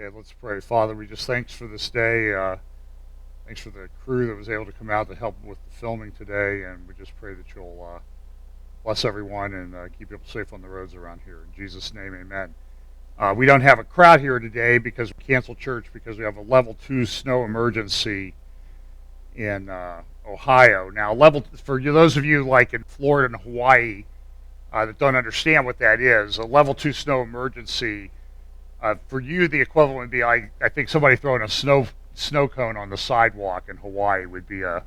Okay, let's pray. Father, we just thanks for this day. Thanks for the crew that was able to come out to help with the filming today, and we just pray that you'll bless everyone and keep people safe on the roads around here. In Jesus' name, amen. We don't have a crowd here today because we canceled church because we have a level 2 snow emergency in Ohio. Now, for those of you like in Florida and Hawaii that don't understand what that is, a level 2 snow emergency. For you, the equivalent would be I think somebody throwing a snow cone on the sidewalk in Hawaii would be a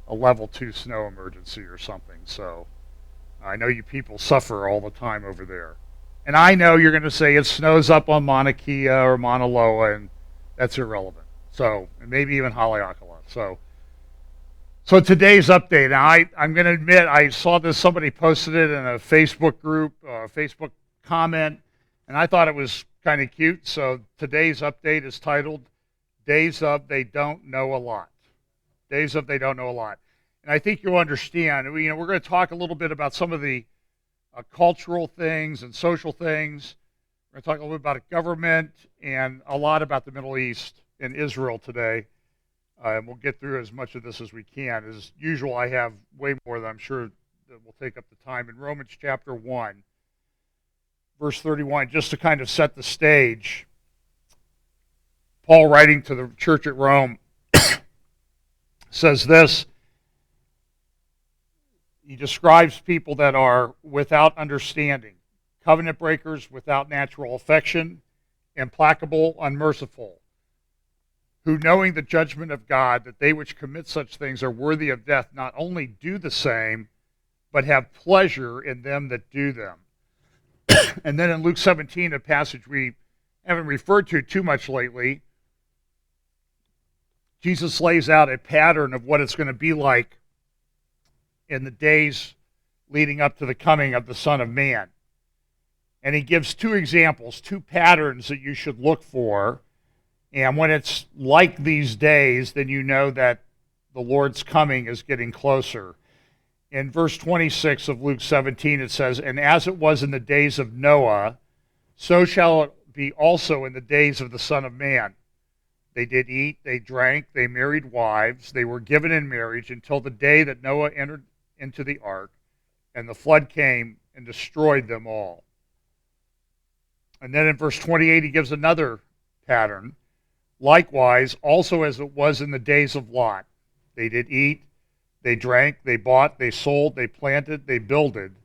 level 2 snow emergency or something. So I know you people suffer all the time over there. And I know you're going to say it snows up on Mauna Kea or Mauna Loa, and that's irrelevant. So, and maybe even Haleakala. So today's update. Now, I'm going to admit I saw this, somebody posted it in a Facebook group, Facebook comment, and I thought it was kind of cute. So today's update is titled, Days of They Don't Know a Lot. Days of They Don't Know a Lot. And I think you'll understand. We're going to talk a little bit about some of the cultural things and social things. We're going to talk a little bit about government and a lot about the Middle East and Israel today. And we'll get through as much of this as we can. As usual, I have way more that I'm sure that will take up the time. In Romans chapter 1, verse 31, just to kind of set the stage, Paul, writing to the church at Rome, says this. He describes people that are without understanding, covenant breakers, without natural affection, implacable, unmerciful, who, knowing the judgment of God, that they which commit such things are worthy of death, not only do the same, but have pleasure in them that do them. And then in Luke 17, a passage we haven't referred to too much lately, Jesus lays out a pattern of what it's going to be like in the days leading up to the coming of the Son of Man. And he gives two examples, two patterns that you should look for. And when it's like these days, then you know that the Lord's coming is getting closer. In verse 26 of Luke 17, it says, And as it was in the days of Noah, so shall it be also in the days of the Son of Man. They did eat, they drank, they married wives, they were given in marriage until the day that Noah entered into the ark, and the flood came and destroyed them all. And then in verse 28, he gives another pattern. Likewise, also as it was in the days of Lot, they did eat, they drank, they bought, they sold, they planted, they builded.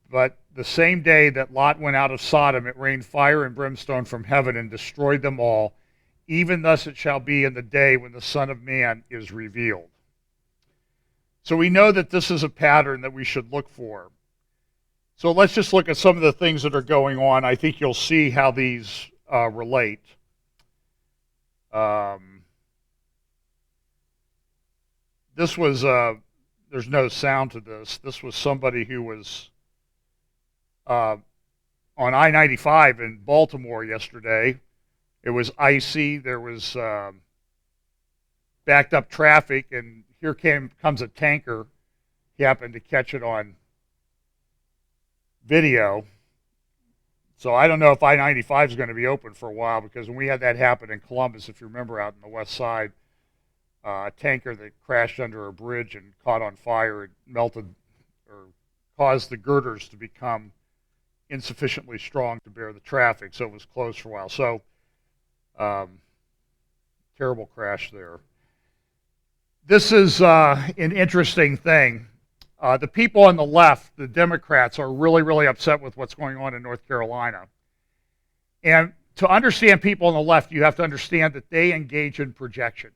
But the same day that Lot went out of Sodom, it rained fire and brimstone from heaven and destroyed them all. Even thus it shall be in the day when the Son of Man is revealed. So we know that this is a pattern that we should look for. So let's just look at some of the things that are going on. I think you'll see how these relate. This was, there's no sound to this. This was somebody who was on I-95 in Baltimore yesterday. It was icy. There was backed up traffic, and here comes a tanker. He happened to catch it on video. So I don't know if I-95 is going to be open for a while, because when we had that happen in Columbus, if you remember, out in the west side, a tanker that crashed under a bridge and caught on fire, it melted or caused the girders to become insufficiently strong to bear the traffic, so it was closed for a while. So terrible crash there. This is an interesting thing. The people on the left, the Democrats, are really, really upset with what's going on in North Carolina. And to understand people on the left, you have to understand that they engage in projection.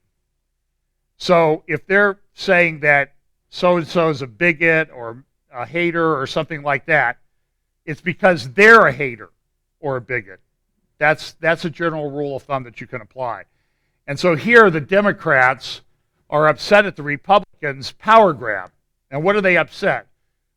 So if they're saying that so-and-so is a bigot or a hater or something like that, it's because they're a hater or a bigot. That's a general rule of thumb that you can apply. And so here the Democrats are upset at the Republicans' power grab. And what are they upset?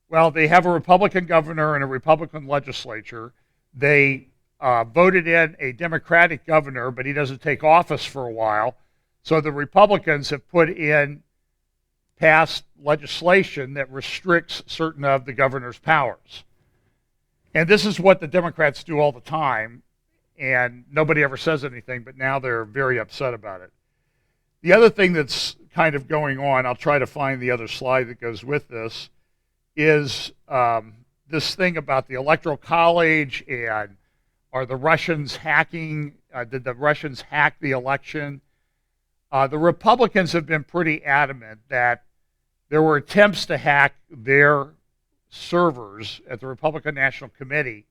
Well, they have a Republican governor and a Republican legislature. They voted in a Democratic governor, but he doesn't take office for a while. So the Republicans have passed legislation that restricts certain of the governor's powers. And this is what the Democrats do all the time. and nobody ever says anything, but now they're very upset about it. The other thing that's kind of going on, I'll try to find the other slide that goes with this, is this thing about the Electoral College and are the Russians hacking, did the Russians hack the election? The Republicans have been pretty adamant that there were attempts to hack their servers at the Republican National Committee,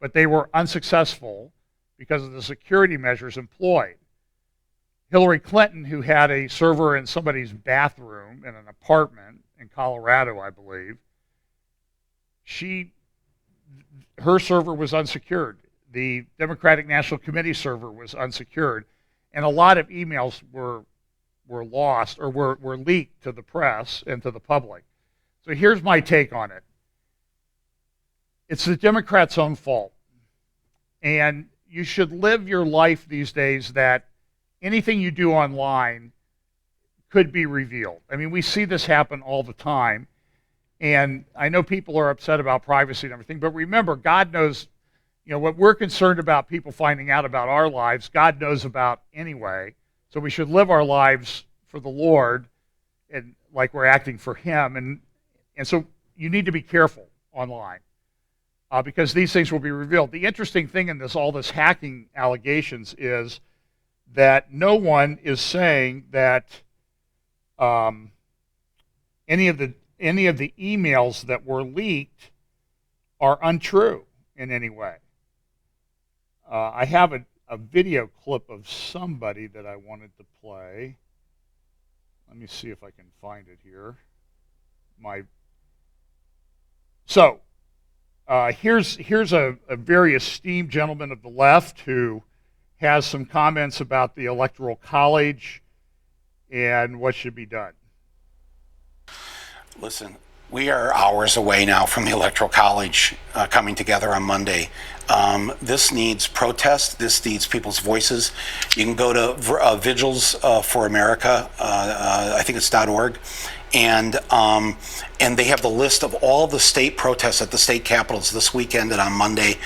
but they were unsuccessful because of the security measures employed. Hillary Clinton, who had a server in somebody's bathroom in an apartment in Colorado, I believe, her server was unsecured. The Democratic National Committee server was unsecured, and a lot of emails were lost or were leaked to the press and to the public. So here's my take on it. It's the Democrats' own fault. And you should live your life these days that anything you do online could be revealed. I mean, we see this happen all the time. And I know people are upset about privacy and everything, but remember, God knows, what we're concerned about people finding out about our lives, God knows about anyway. So we should live our lives for the Lord and like we're acting for Him. And so you need to be careful online because these things will be revealed. The interesting thing in all this hacking allegations is that no one is saying that any of the emails that were leaked are untrue in any way. I have a video clip of somebody that I wanted to play. Let me see if I can find it here. Here's a very esteemed gentleman of the left who has some comments about the Electoral College and what should be done. Listen, we are hours away now from the Electoral College coming together on Monday. This needs protest. This needs people's voices. You can go to Vigils for America, I think it's .org, and they have the list of all the state protests at the state capitals this weekend and on Monday.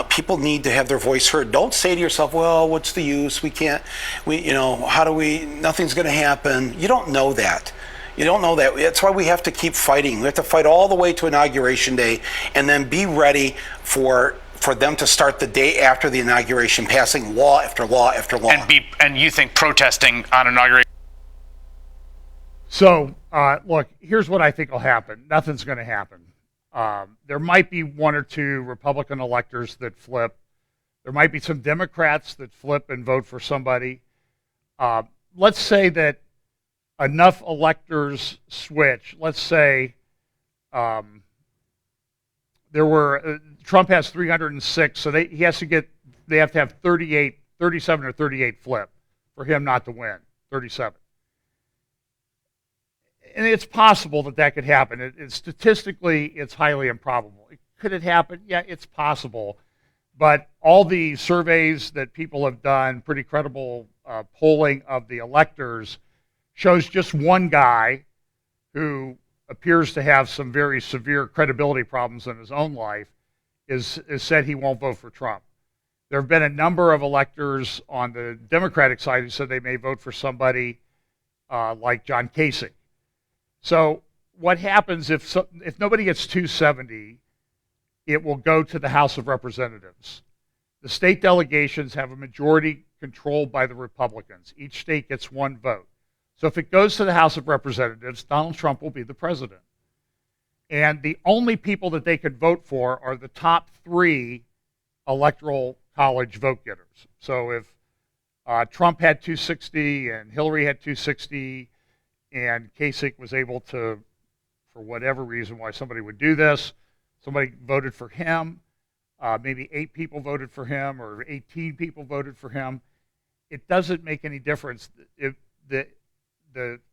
People need to have their voice heard. Don't say to yourself, well, what's the use? Nothing's going to happen. You don't know that. You don't know that. That's why we have to keep fighting. We have to fight all the way to Inauguration Day and then be ready for them to start the day after the inauguration, passing law after law after law. And you think protesting on inauguration? So, look, here's what I think will happen. Nothing's going to happen. There might be one or two Republican electors that flip. There might be some Democrats that flip and vote for somebody. Let's say that enough electors switch. Let's say Trump has 306, so they have to have 37 or 38 flip for him not to win. 37. And it's possible that could happen. Statistically, it's highly improbable. Could it happen? Yeah, it's possible. But all the surveys that people have done, pretty credible polling of the electors, shows just one guy who appears to have some very severe credibility problems in his own life is said he won't vote for Trump. There have been a number of electors on the Democratic side who said they may vote for somebody like John Kasich. So what happens if nobody gets 270, it will go to the House of Representatives. The state delegations have a majority controlled by the Republicans. Each state gets one vote. So if it goes to the House of Representatives, Donald Trump will be the president. And the only people that they could vote for are the top 3 Electoral College vote getters. So if Trump had 260 and Hillary had 260 and Kasich was able to, for whatever reason why somebody would do this, somebody voted for him, maybe 8 people voted for him or 18 people voted for him, it doesn't make any difference. If the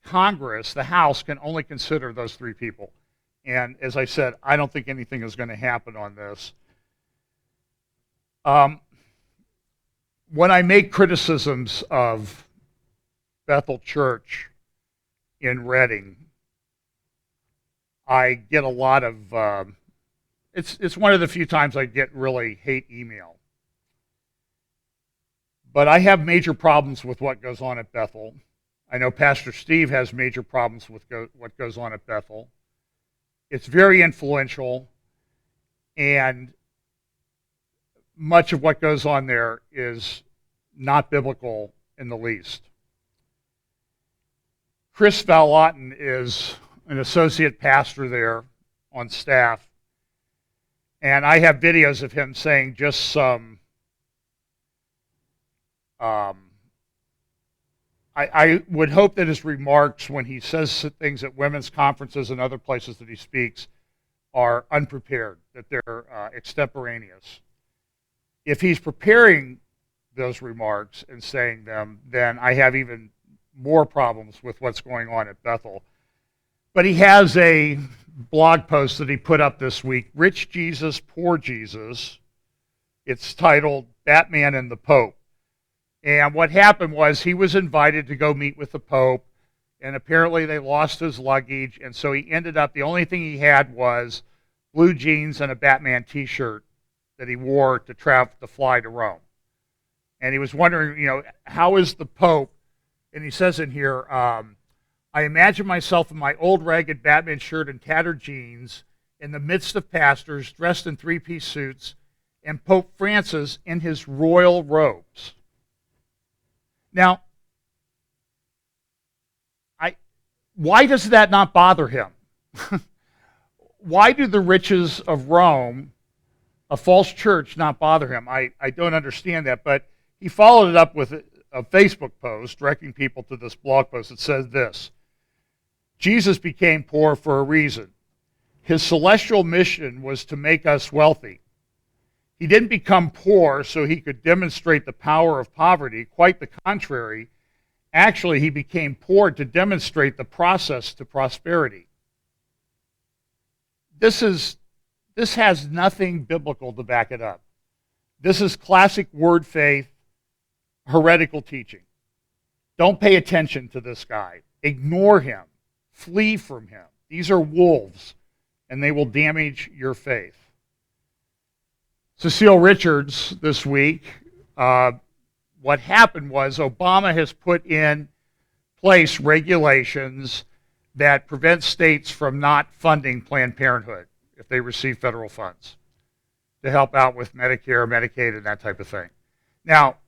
Congress, the House, can only consider those 3 people. And as I said, I don't think anything is going to happen on this. When I make criticisms of Bethel Church in Reading, I get a lot of, it's one of the few times I get really hate email. But I have major problems with what goes on at Bethel. I know Pastor Steve has major problems with what goes on at Bethel. It's very influential, and much of what goes on there is not biblical in the least. Chris Van Lauten is an associate pastor there on staff, and I have videos of him saying just some I would hope that his remarks when he says things at women's conferences and other places that he speaks are unprepared, that they're extemporaneous. If he's preparing those remarks and saying them, then I have even more problems with what's going on at Bethel. But he has a blog post that he put up this week, Rich Jesus, Poor Jesus. It's titled Batman and the Pope. And what happened was he was invited to go meet with the Pope, and apparently they lost his luggage, and so he ended up, the only thing he had was blue jeans and a Batman t-shirt that he wore to fly to Rome. And he was wondering, how is the Pope? And he says in here, I imagine myself in my old ragged Batman shirt and tattered jeans in the midst of pastors dressed in three-piece suits and Pope Francis in his royal robes. Now, why does that not bother him? Why do the riches of Rome, a false church, not bother him? I don't understand that, but he followed it up with a Facebook post directing people to this blog post that says this: Jesus became poor for a reason. His celestial mission was to make us wealthy. He didn't become poor so he could demonstrate the power of poverty. Quite the contrary. Actually, he became poor to demonstrate the process to prosperity. This has nothing biblical to back it up. This is classic word faith, heretical teaching. Don't pay attention to this guy. Ignore him. Flee from him. These are wolves, and they will damage your faith. Cecile Richards this week, what happened was Obama has put in place regulations that prevent states from not funding Planned Parenthood if they receive federal funds to help out with Medicare, Medicaid, and that type of thing. Now,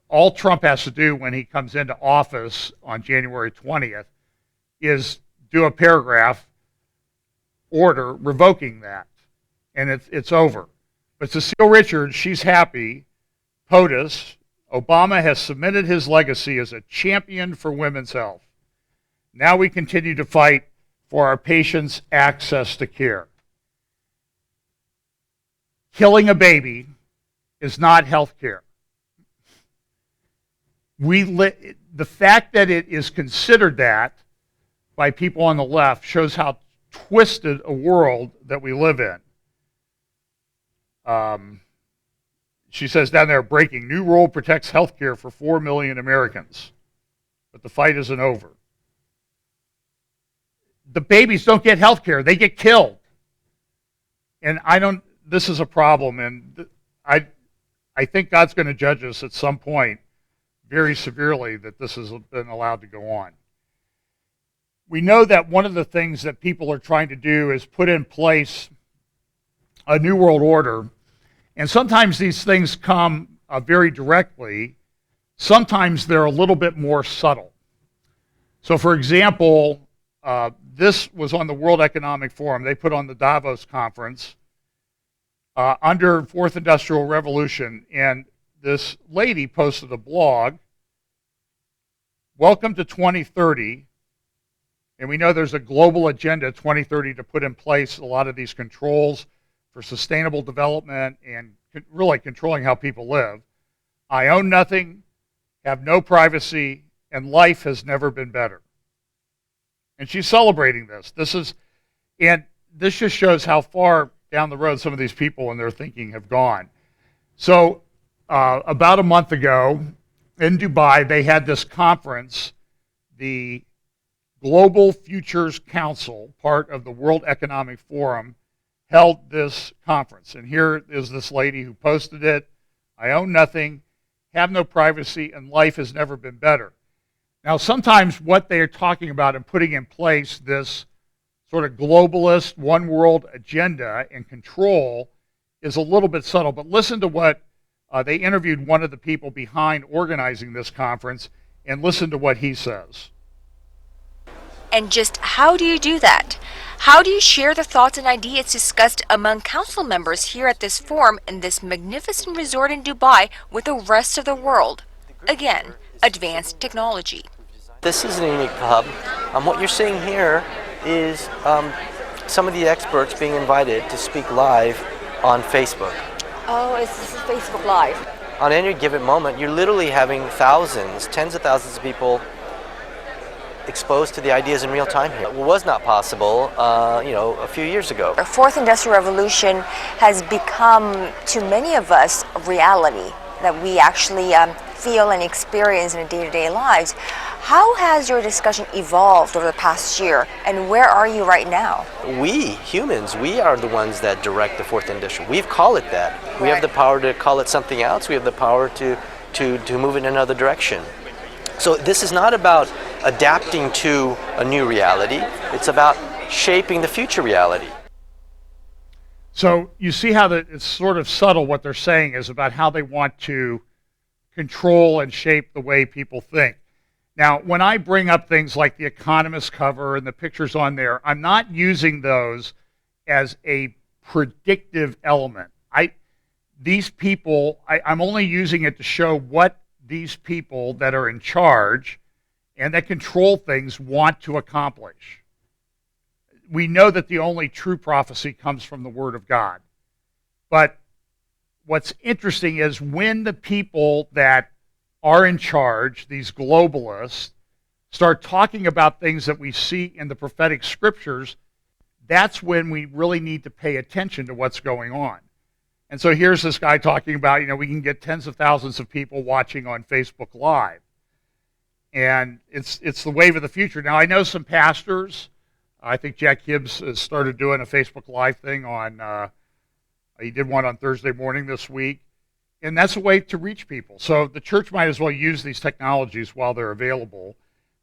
all Trump has to do when he comes into office on January 20th is do a paragraph order revoking that, and it's over. But Cecile Richards, she's happy. POTUS, Obama has cemented his legacy as a champion for women's health. Now we continue to fight for our patients' access to care. Killing a baby is not health care. The fact that it is considered that by people on the left shows how twisted a world that we live in. She says down there, breaking, new rule protects health care for 4 million Americans. But the fight isn't over. The babies don't get health care. They get killed. And this is a problem. And I think God's going to judge us at some point very severely that this has been allowed to go on. We know that one of the things that people are trying to do is put in place a new world order. And sometimes these things come very directly. Sometimes they're a little bit more subtle. So, for example, this was on the World Economic Forum. They put on the Davos conference under Fourth Industrial Revolution. And this lady posted a blog, Welcome to 2030. And we know there's a global agenda 2030 to put in place a lot of these controls for sustainable development and really controlling how people live. I own nothing, have no privacy, and life has never been better. And she's celebrating this. This just shows how far down the road some of these people and their thinking have gone. So about a month ago in Dubai, they had this conference, the Global Futures Council, part of the World Economic Forum, held this conference. And here is this lady who posted it. I own nothing, have no privacy, and life has never been better. Now, sometimes what they are talking about and putting in place this sort of globalist, one world agenda and control is a little bit subtle. But listen to what they interviewed one of the people behind organizing this conference, and listen to what he says. And just how do you do that? How do you share the thoughts and ideas discussed among council members here at this forum in this magnificent resort in Dubai with the rest of the world? Again, advanced technology. This is a unique hub. What you're seeing here is some of the experts being invited to speak live on Facebook. Oh, this is Facebook Live. On any given moment, you're literally having thousands, tens of thousands of people exposed to the ideas in real time here. It was not possible, a few years ago. The fourth industrial revolution has become, to many of us, a reality that we actually feel and experience in our day-to-day lives. How has your discussion evolved over the past year, and where are you right now? We, humans, we are the ones that direct the fourth industrial. We've called it that. Right. We have the power to call it something else. We have the power to move it in another direction. So this is not about adapting to a new reality. It's about shaping the future reality. So you see how it's sort of subtle what they're saying is about how they want to control and shape the way people think. Now, when I bring up things like the Economist cover and the pictures on there, I'm not using those as a predictive element. I'm only using it to show what these people that are in charge and that control things want to accomplish. We know that the only true prophecy comes from the Word of God. But what's interesting is when the people that are in charge, these globalists, start talking about things that we see in the prophetic scriptures, that's when we really need to pay attention to what's going on. And so here's this guy talking about, we can get tens of thousands of people watching on Facebook Live. And it's the wave of the future. Now, I know some pastors. I think Jack Hibbs has started doing a Facebook Live thing he did one on Thursday morning this week. And that's a way to reach people. So the church might as well use these technologies while they're available.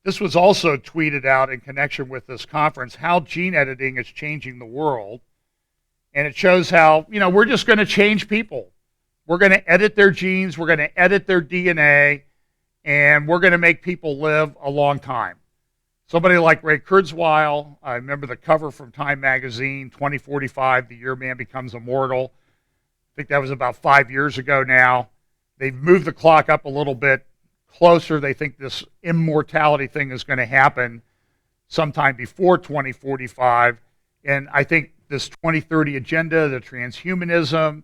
This was also tweeted out in connection with this conference, how gene editing is changing the world. And it shows how, we're just going to change people. We're going to edit their genes, we're going to edit their DNA, and we're going to make people live a long time. Somebody like Ray Kurzweil, I remember the cover from Time magazine, 2045, the year man becomes immortal. I think that was about 5 years ago now. They've moved the clock up a little bit closer. They think this immortality thing is going to happen sometime before 2045. And I think this 2030 agenda, the transhumanism,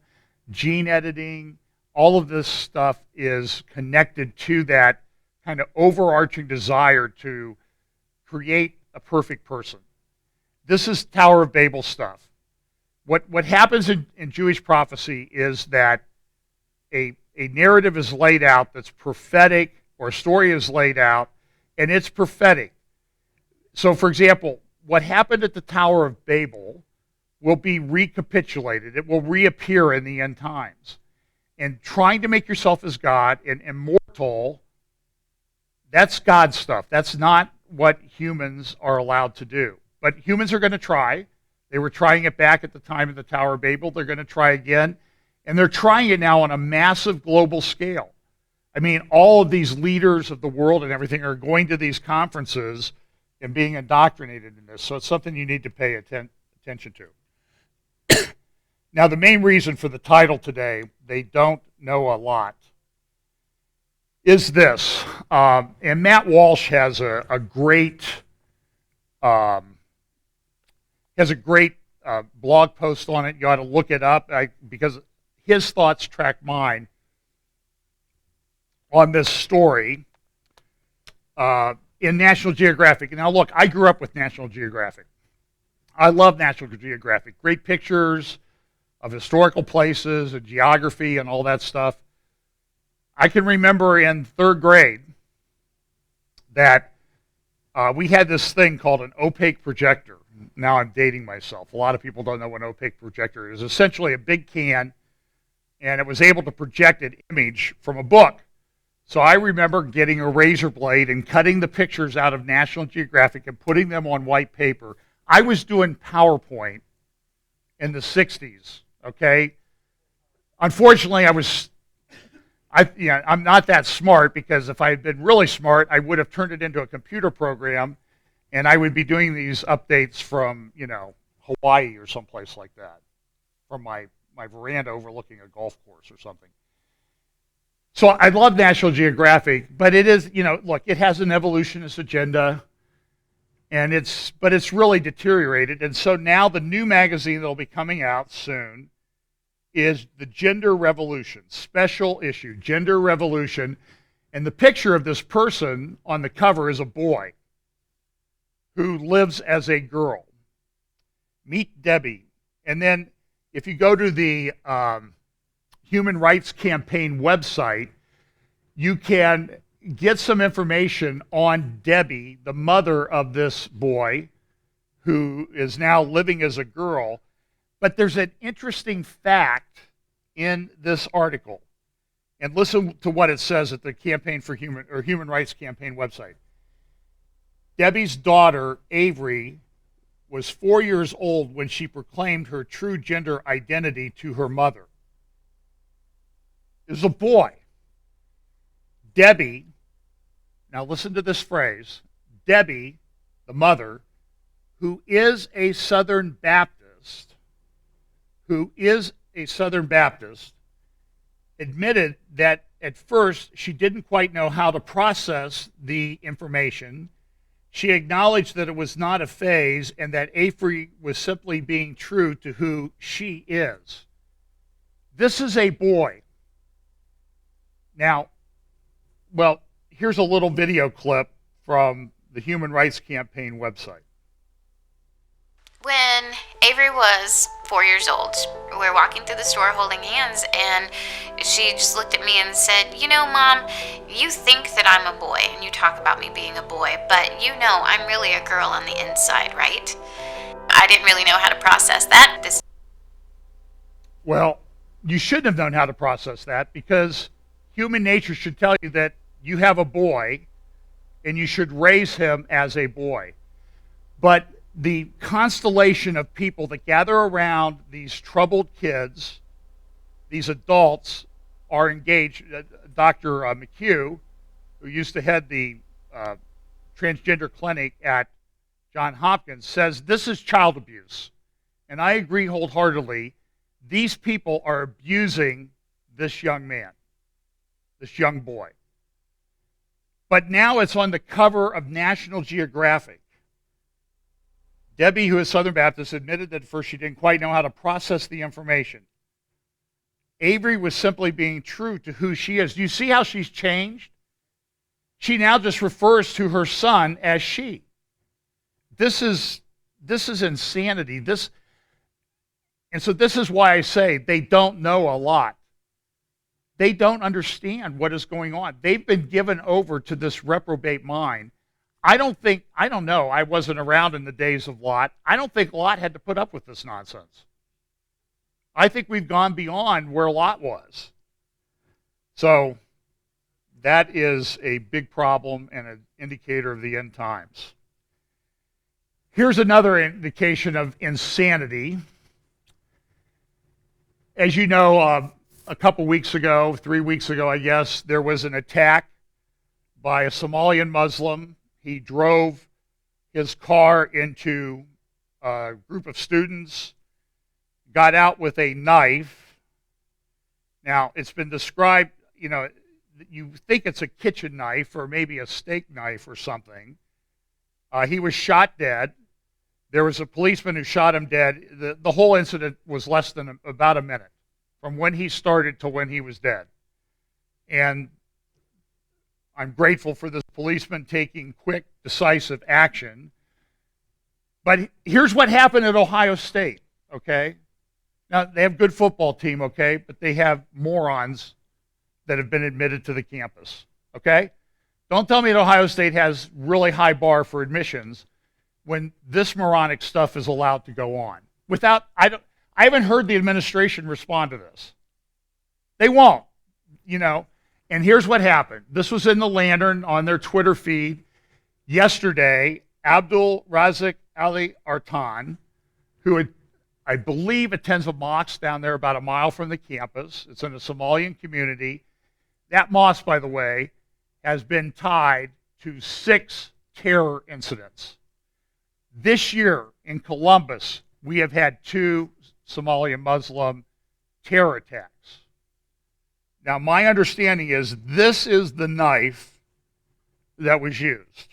gene editing, all of this stuff is connected to that kind of overarching desire to create a perfect person. This is Tower of Babel stuff. What happens in Jewish prophecy is that a narrative is laid out that's prophetic, or a story is laid out, and it's prophetic. So, for example, what happened at the Tower of Babel will be recapitulated. It will reappear in the end times. And trying to make yourself as God and immortal, that's God's stuff. That's not what humans are allowed to do. But humans are going to try. They were trying it back at the time of the Tower of Babel. They're going to try again. And they're trying it now on a massive global scale. I mean, all of these leaders of the world and everything are going to these conferences and being indoctrinated in this. So it's something you need to pay attention to. Now, the main reason for the title today, They Don't Know a Lot, is this. And Matt Walsh has a great blog post on it. You ought to look it up because his thoughts track mine on this story in National Geographic. Now, look, I grew up with National Geographic. I love National Geographic. Great pictures of historical places and geography and all that stuff. I can remember in third grade that we had this thing called an opaque projector. Now I'm dating myself. A lot of people don't know what an opaque projector is. Essentially a big can, and it was able to project an image from a book. So I remember getting a razor blade and cutting the pictures out of National Geographic and putting them on white paper. I was doing PowerPoint in the 60s, okay? Unfortunately, I'm not that smart, because if I had been really smart, I would have turned it into a computer program, and I would be doing these updates from, Hawaii or someplace like that, from my veranda overlooking a golf course or something. So I love National Geographic, but it is, look, it has an evolutionist agenda, but it's really deteriorated. And so now the new magazine that'll be coming out soon is the Gender Revolution, special issue, Gender Revolution. And the picture of this person on the cover is a boy who lives as a girl. Meet Debbie. And then if you go to the Human Rights Campaign website, you can get some information on Debbie, the mother of this boy, who is now living as a girl. But there's an interesting fact in this article. And listen to what it says at the Human Rights Campaign website. Debbie's daughter, Avery, was 4 years old when she proclaimed her true gender identity to her mother. It was a boy. Debbie, now listen to this phrase, Debbie, the mother, who is a Southern Baptist, admitted that at first she didn't quite know how to process the information. She acknowledged that it was not a phase and that Avery was simply being true to who she is. This is a boy. Now, well, here's a little video clip from the Human Rights Campaign website. When Avery was 4 years old, we were walking through the store holding hands, and she just looked at me and said, Mom, you think that I'm a boy and you talk about me being a boy, but I'm really a girl on the inside, right? I didn't really know how to process that. Well, you shouldn't have known how to process that, because human nature should tell you that you have a boy and you should raise him as a boy. But the constellation of people that gather around these troubled kids, these adults, are engaged. Dr. McHugh, who used to head the transgender clinic at Johns Hopkins, says this is child abuse. And I agree wholeheartedly. These people are abusing this young man, this young boy. But now it's on the cover of National Geographic. Debbie, who is Southern Baptist, admitted that at first she didn't quite know how to process the information. Avery was simply being true to who she is. Do you see how she's changed? She now just refers to her son as she. This is insanity. And so this is why I say they don't know a lot. They don't understand what is going on. They've been given over to this reprobate mind. I don't know, I wasn't around in the days of Lot. I don't think Lot had to put up with this nonsense. I think we've gone beyond where Lot was. So that is a big problem and an indicator of the end times. Here's another indication of insanity. As you know, a couple weeks ago, 3 weeks ago, I guess, there was an attack by a Somalian Muslim. He drove his car into a group of students, got out with a knife. Now, it's been described, you think it's a kitchen knife or maybe a steak knife or something. He was shot dead. There was a policeman who shot him dead. The whole incident was less than about a minute from when he started to when he was dead. And I'm grateful for this policeman taking quick, decisive action. But here's what happened at Ohio State, okay? Now, they have a good football team, okay? But they have morons that have been admitted to the campus, okay? Don't tell me that Ohio State has really high bar for admissions when this moronic stuff is allowed to go on. I haven't heard the administration respond to this. They won't, And here's what happened. This was in the Lantern on their Twitter feed yesterday. Abdul Razak Ali Artan, who I believe attends a mosque down there about a mile from the campus. It's in a Somalian community. That mosque, by the way, has been tied to 6 terror incidents. This year in Columbus, we have had 2 Somalian Muslim terror attacks. Now, my understanding is this is the knife that was used.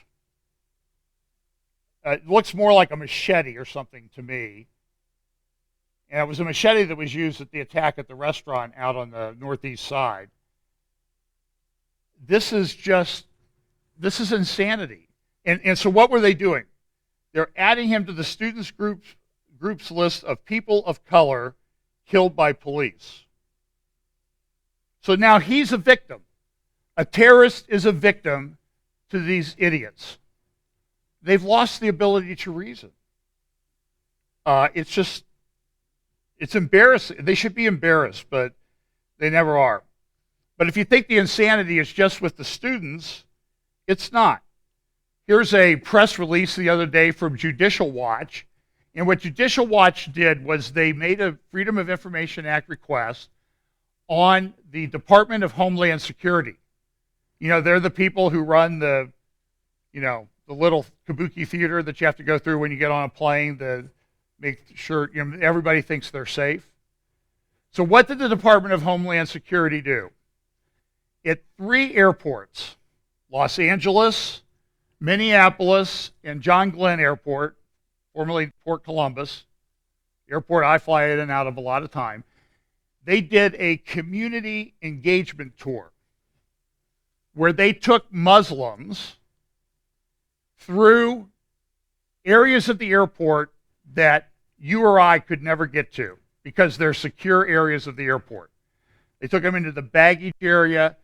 It looks more like a machete or something to me. And it was a machete that was used at the attack at the restaurant out on the northeast side. This is insanity. And so what were they doing? They're adding him to the students groups list of people of color killed by police. So now he's a victim. A terrorist is a victim to these idiots. They've lost the ability to reason. It's embarrassing. They should be embarrassed, but they never are. But if you think the insanity is just with the students, it's not. Here's a press release the other day from Judicial Watch. And what Judicial Watch did was they made a Freedom of Information Act request on the Department of Homeland Security. You know, they're the people who run the little kabuki theater that you have to go through when you get on a plane to make sure everybody thinks they're safe. So what did the Department of Homeland Security do? At 3 airports, Los Angeles, Minneapolis, and John Glenn Airport, formerly Port Columbus, airport I fly in and out of a lot of time, they did a community engagement tour where they took Muslims through areas of the airport that you or I could never get to because they're secure areas of the airport. They took them into the baggage area.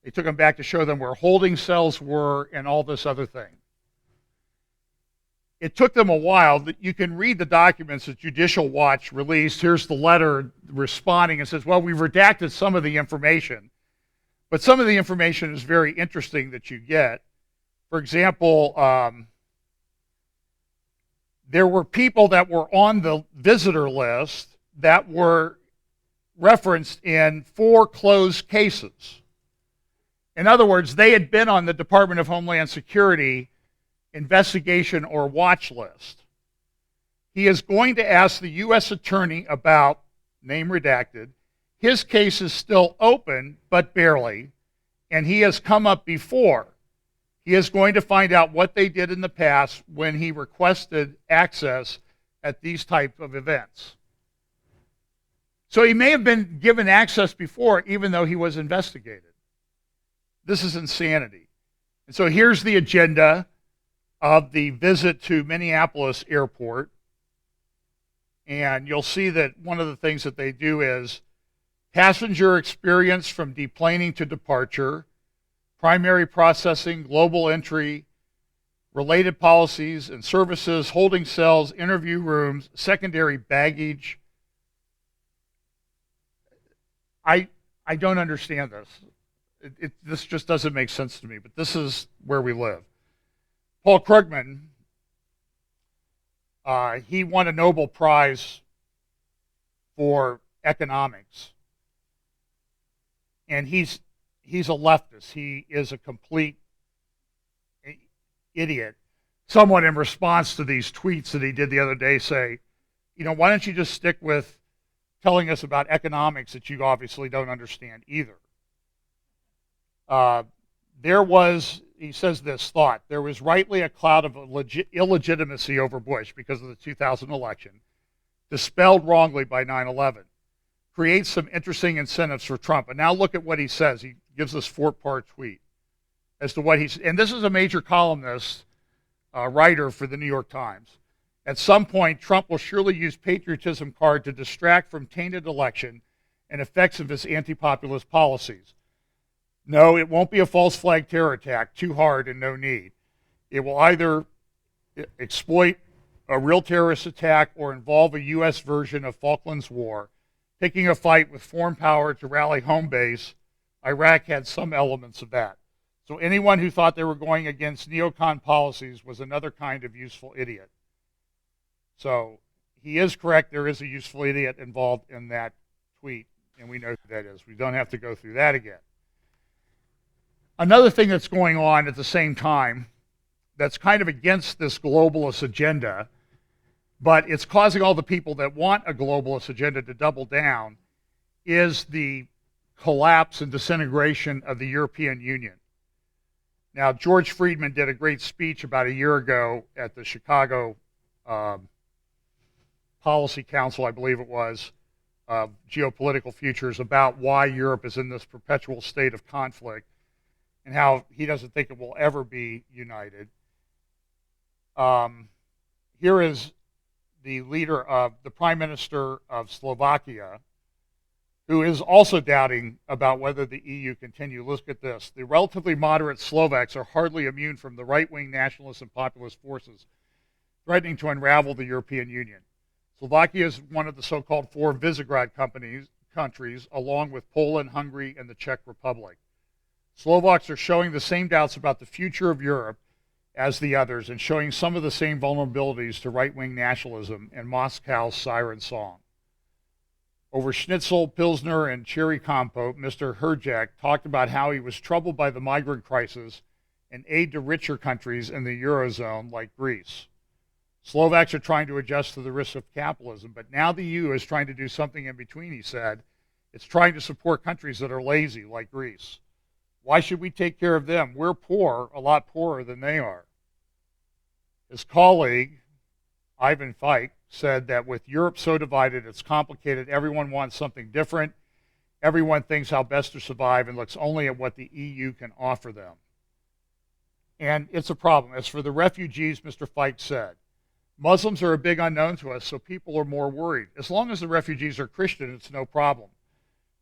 They took them back to show them where holding cells were and all this other thing. It took them a while. You can read the documents that Judicial Watch released. Here's the letter responding and says, well, we've redacted some of the information, but some of the information is very interesting that you get. For example, there were people that were on the visitor list that were referenced in 4 closed cases. In other words, they had been on the Department of Homeland Security investigation or watch list. He is going to ask the U.S. attorney about, name redacted, his case is still open, but barely, and he has come up before. He is going to find out what they did in the past when he requested access at these type of events. So he may have been given access before, even though he was investigated. This is insanity. And so here's the agenda of the visit to Minneapolis Airport. And you'll see that one of the things that they do is passenger experience from deplaning to departure, primary processing, global entry, related policies and services, holding cells, interview rooms, secondary baggage. I don't understand this. This just doesn't make sense to me, but this is where we live. Paul Krugman, he won a Nobel Prize for economics. And he's a leftist. He is a complete idiot. Someone in response to these tweets that he did the other day say, why don't you just stick with telling us about economics that you obviously don't understand either? He says this thought, there was rightly a cloud of illegitimacy over Bush because of the 2000 election, dispelled wrongly by 9/11. Creates some interesting incentives for Trump. And now look at what he says. He gives this 4-part tweet as to what he's, and this is a major columnist, writer for the New York Times. At some point, Trump will surely use patriotism card to distract from tainted election and effects of his anti-populist policies. No, it won't be a false flag terror attack, too hard and no need. It will either exploit a real terrorist attack or involve a U.S. version of Falklands War, picking a fight with foreign power to rally home base Iraq had some elements of that. So anyone who thought they were going against neocon policies was another kind of useful idiot. So he is correct. There is a useful idiot involved in that tweet, and we know who that is. We don't have to go through that again. Another thing that's going on at the same time that's kind of against this globalist agenda, but it's causing all the people that want a globalist agenda to double down, is the collapse and disintegration of the European Union. Now, George Friedman did a great speech about a year ago at the Chicago Policy Council, I believe it was, Geopolitical Futures, about why Europe is in this perpetual state of conflict and how he doesn't think it will ever be united. Here is the leader of the Prime Minister of Slovakia, who is also doubting about whether the EU continue. Look at this. The relatively moderate Slovaks are hardly immune from the right-wing nationalist and populist forces threatening to unravel the European Union. Slovakia is one of the so-called four Visegrad countries, along with Poland, Hungary, and the Czech Republic. Slovaks are showing the same doubts about the future of Europe as the others and showing some of the same vulnerabilities to right-wing nationalism and Moscow's siren song. Over schnitzel, pilsner, and cherry compote, Mr. Herjak talked about how he was troubled by the migrant crisis and aid to richer countries in the Eurozone like Greece. Slovaks are trying to adjust to the risks of capitalism, but now the EU is trying to do something in between, he said. It's trying to support countries that are lazy, like Greece. Why should we take care of them? We're poor, a lot poorer than they are. His colleague, Ivan Feik, said that with Europe so divided, it's complicated, everyone wants something different, everyone thinks how best to survive and looks only at what the EU can offer them. And it's a problem. As for the refugees, Mr. Feik said, Muslims are a big unknown to us, so people are more worried. As long as the refugees are Christian, it's no problem.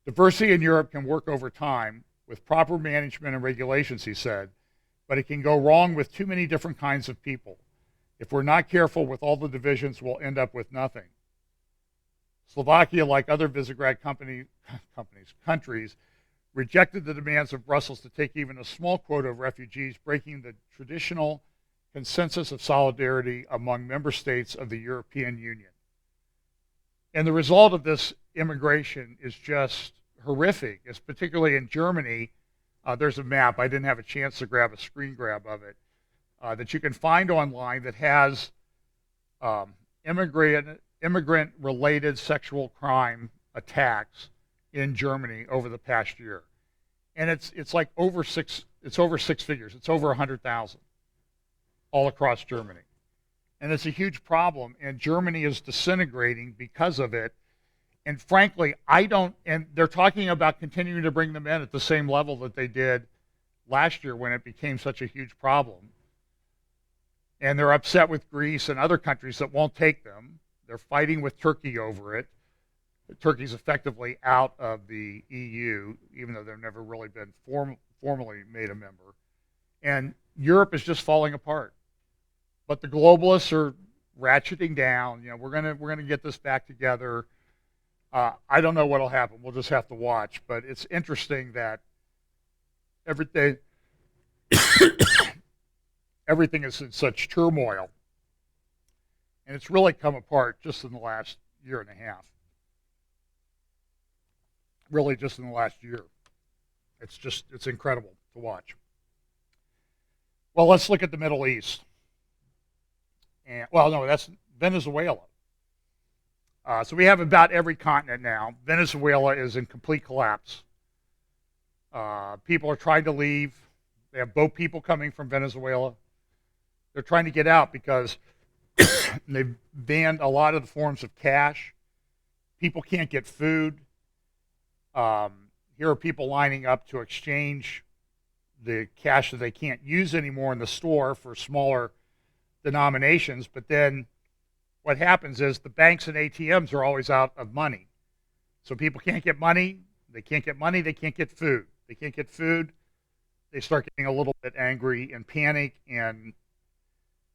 Diversity in Europe can work over time with proper management and regulations, he said, but it can go wrong with too many different kinds of people. If we're not careful with all the divisions, we'll end up with nothing. Slovakia, like other Visegrad countries, rejected the demands of Brussels to take even a small quota of refugees, breaking the traditional consensus of solidarity among member states of the European Union. And the result of this immigration is just horrific. It's particularly in Germany. There's a map. I didn't have a chance to grab a screen grab of it. That you can find online that has immigrant-related sexual crime attacks in Germany over the past year, and it's like over six figures. It's over 100,000 all across Germany, and it's a huge problem. And Germany is disintegrating because of it. And frankly, and they're talking about continuing to bring them in at the same level that they did last year when it became such a huge problem. And they're upset with Greece and other countries that won't take them. They're fighting with Turkey over it. Turkey's effectively out of the EU, even though they've never really been formally made a member. And Europe is just falling apart. But the globalists are ratcheting down. You know, we're gonna get this back together. I don't know what'll happen. We'll just have to watch. But it's interesting that everything is in such turmoil, and it's really come apart just in the last year and a half. Really, just in the last year. It's incredible to watch. Well, let's look at the Middle East. And that's Venezuela. So we have about every continent now. Venezuela is in complete collapse. People are trying to leave. They have boat people coming from Venezuela. They're trying to get out because they've banned a lot of the forms of cash. People can't get food. Here are people lining up to exchange the cash that they can't use anymore in the store for smaller denominations. But then what happens is the banks and ATMs are always out of money. So people can't get money. They can't get money. They can't get food. They can't get food. They start getting a little bit angry and panic, and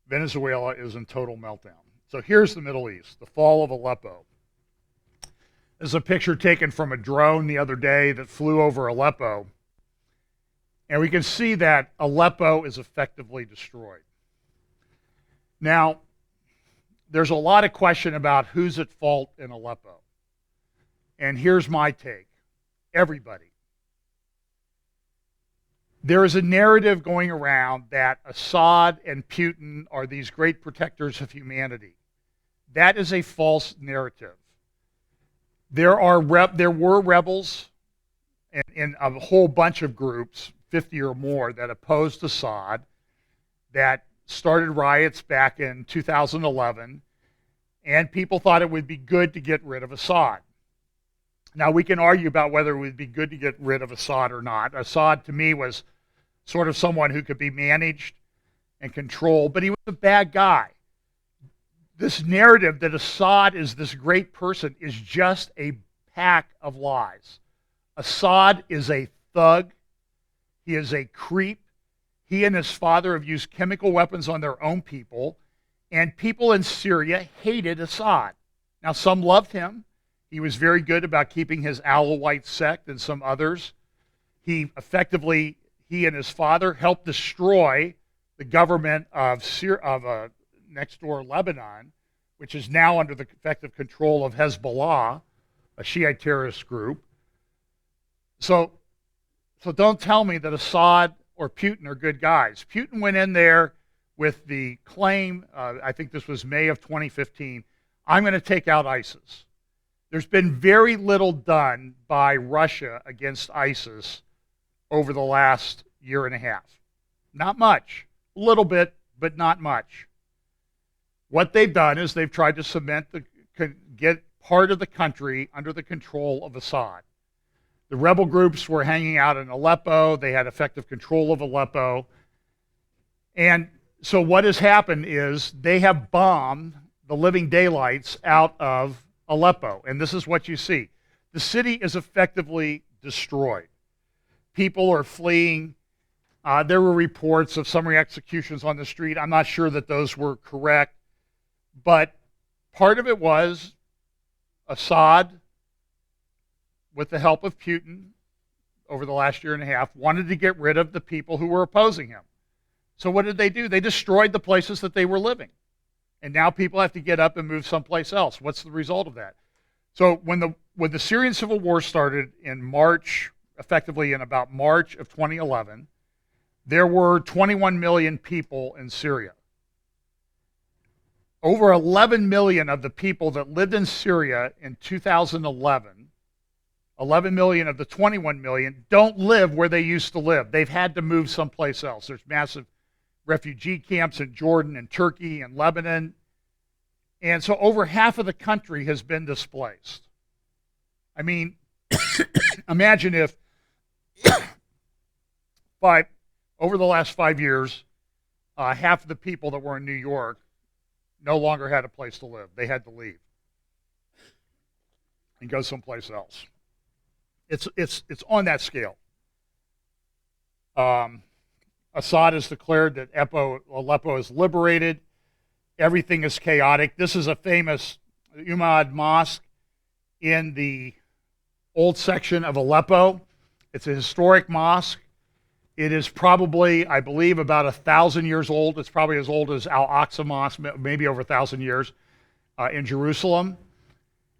Venezuela is in total meltdown. So here's the Middle East, the fall of Aleppo. This is a picture taken from a drone the other day that flew over Aleppo. And we can see that Aleppo is effectively destroyed. Now, there's a lot of question about who's at fault in Aleppo. And here's my take. Everybody. There is a narrative going around that Assad and Putin are these great protectors of humanity. That is a false narrative. There were rebels in a whole bunch of groups, 50 or more, that opposed Assad, that started riots back in 2011, and people thought it would be good to get rid of Assad. Now, we can argue about whether it would be good to get rid of Assad or not. Assad, to me, was sort of someone who could be managed and controlled, but he was a bad guy. This narrative that Assad is this great person is just a pack of lies. Assad is a thug. He is a creep. He and his father have used chemical weapons on their own people, and people in Syria hated Assad. Now, some loved him. He was very good about keeping his Alawite sect and some others. He and his father helped destroy the government of next door Lebanon, which is now under the effective control of Hezbollah, a Shiite terrorist group. So don't tell me that Assad or Putin are good guys. Putin went in there with the claim, I think this was May of 2015, I'm going to take out ISIS. There's been very little done by Russia against ISIS over the last year and a half. Not much. A little bit, but not much. What they've done is they've tried to get part of the country under the control of Assad. The rebel groups were hanging out in Aleppo. They had effective control of Aleppo. And so what has happened is they have bombed the living daylights out of Aleppo. And this is what you see. The city is effectively destroyed. People are fleeing. There were reports of summary executions on the street. I'm not sure that those were correct. But part of it was Assad, with the help of Putin over the last year and a half, wanted to get rid of the people who were opposing him. So what did they do? They destroyed the places that they were living. And now people have to get up and move someplace else. What's the result of that? So when the Syrian civil war started in March, effectively in about March of 2011, there were 21 million people in Syria. Over 11 million of the people that lived in Syria in 2011, 11 million of the 21 million don't live where they used to live. They've had to move someplace else. There's massive refugee camps in Jordan and Turkey and Lebanon. And so over half of the country has been displaced. I mean, imagine if over the last 5 years, half of the people that were in New York no longer had a place to live. They had to leave and go someplace else. It's on that scale. Assad has declared that Aleppo is liberated. Everything is chaotic. This is a famous Umayyad mosque in the old section of Aleppo. It's a historic mosque. It is probably, I believe, about 1,000 years old. It's probably as old as Al-Aqsa Mosque, maybe over 1,000 years in Jerusalem.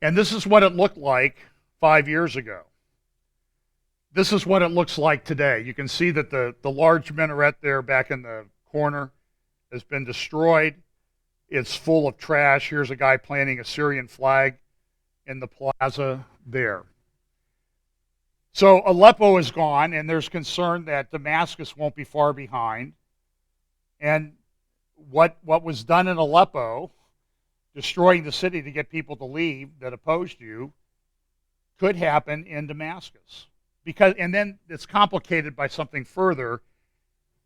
And this is what it looked like 5 years ago. This is what it looks like today. You can see that the large minaret there back in the corner has been destroyed. It's full of trash. Here's a guy planting a Syrian flag in the plaza there. So Aleppo is gone, and there's concern that Damascus won't be far behind. And what was done in Aleppo, destroying the city to get people to leave that opposed you, could happen in Damascus. And then it's complicated by something further,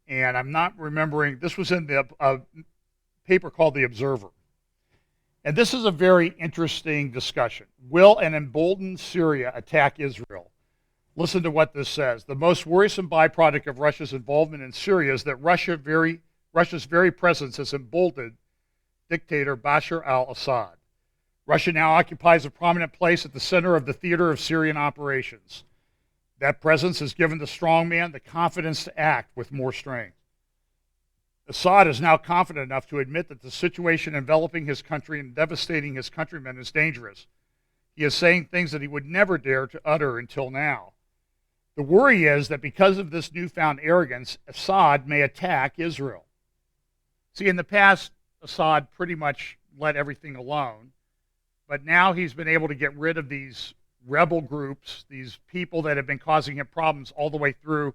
and I'm not remembering. This was in the paper called The Observer. And this is a very interesting discussion. Will an emboldened Syria attack Israel? Listen to what this says. The most worrisome byproduct of Russia's involvement in Syria is that Russia's very presence has emboldened dictator Bashar al-Assad. Russia now occupies a prominent place at the center of the theater of Syrian operations. That presence has given the strong man the confidence to act with more strength. Assad is now confident enough to admit that the situation enveloping his country and devastating his countrymen is dangerous. He is saying things that he would never dare to utter until now. The worry is that because of this newfound arrogance, Assad may attack Israel. See, in the past, Assad pretty much let everything alone, but now he's been able to get rid of these rebel groups, these people that have been causing him problems all the way through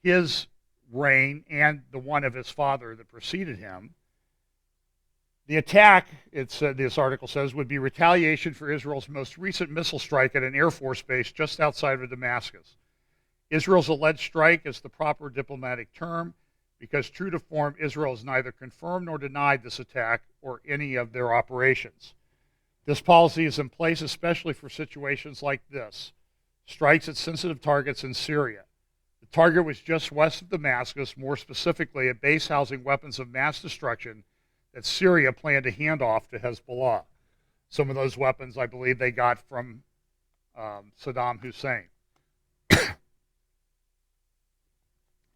his reign and the one of his father that preceded him. The attack, this article says, would be retaliation for Israel's most recent missile strike at an Air Force base just outside of Damascus. Israel's alleged strike is the proper diplomatic term because, true to form, Israel has neither confirmed nor denied this attack or any of their operations. This policy is in place especially for situations like this, strikes at sensitive targets in Syria. The target was just west of Damascus, more specifically a base housing weapons of mass destruction that Syria planned to hand off to Hezbollah. Some of those weapons, I believe, they got from Saddam Hussein.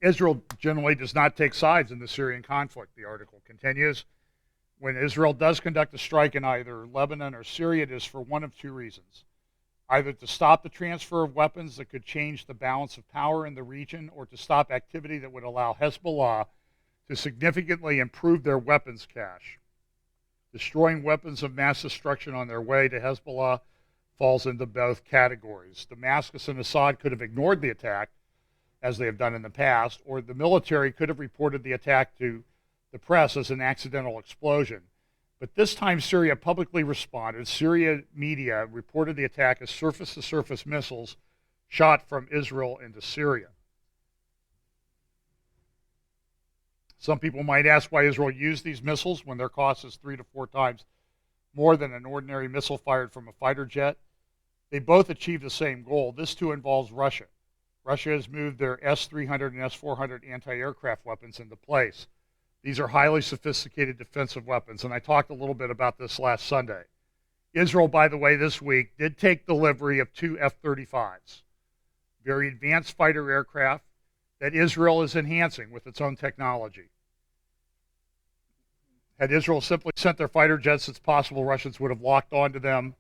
Israel generally does not take sides in the Syrian conflict, the article continues. When Israel does conduct a strike in either Lebanon or Syria, it is for one of two reasons. Either to stop the transfer of weapons that could change the balance of power in the region, or to stop activity that would allow Hezbollah to significantly improve their weapons cache. Destroying weapons of mass destruction on their way to Hezbollah falls into both categories. Damascus and Assad could have ignored the attack, as they have done in the past, or the military could have reported the attack to the press as an accidental explosion. But this time Syria publicly responded. Syria media reported the attack as surface-to-surface missiles shot from Israel into Syria. Some people might ask why Israel used these missiles when their cost is 3 to 4 times more than an ordinary missile fired from a fighter jet. They both achieve the same goal. This too involves Russia. Russia has moved their S-300 and S-400 anti-aircraft weapons into place. These are highly sophisticated defensive weapons, and I talked a little bit about this last Sunday. Israel, by the way, this week did take delivery of 2 F-35s, very advanced fighter aircraft that Israel is enhancing with its own technology. Had Israel simply sent their fighter jets, it's possible Russians would have locked onto them.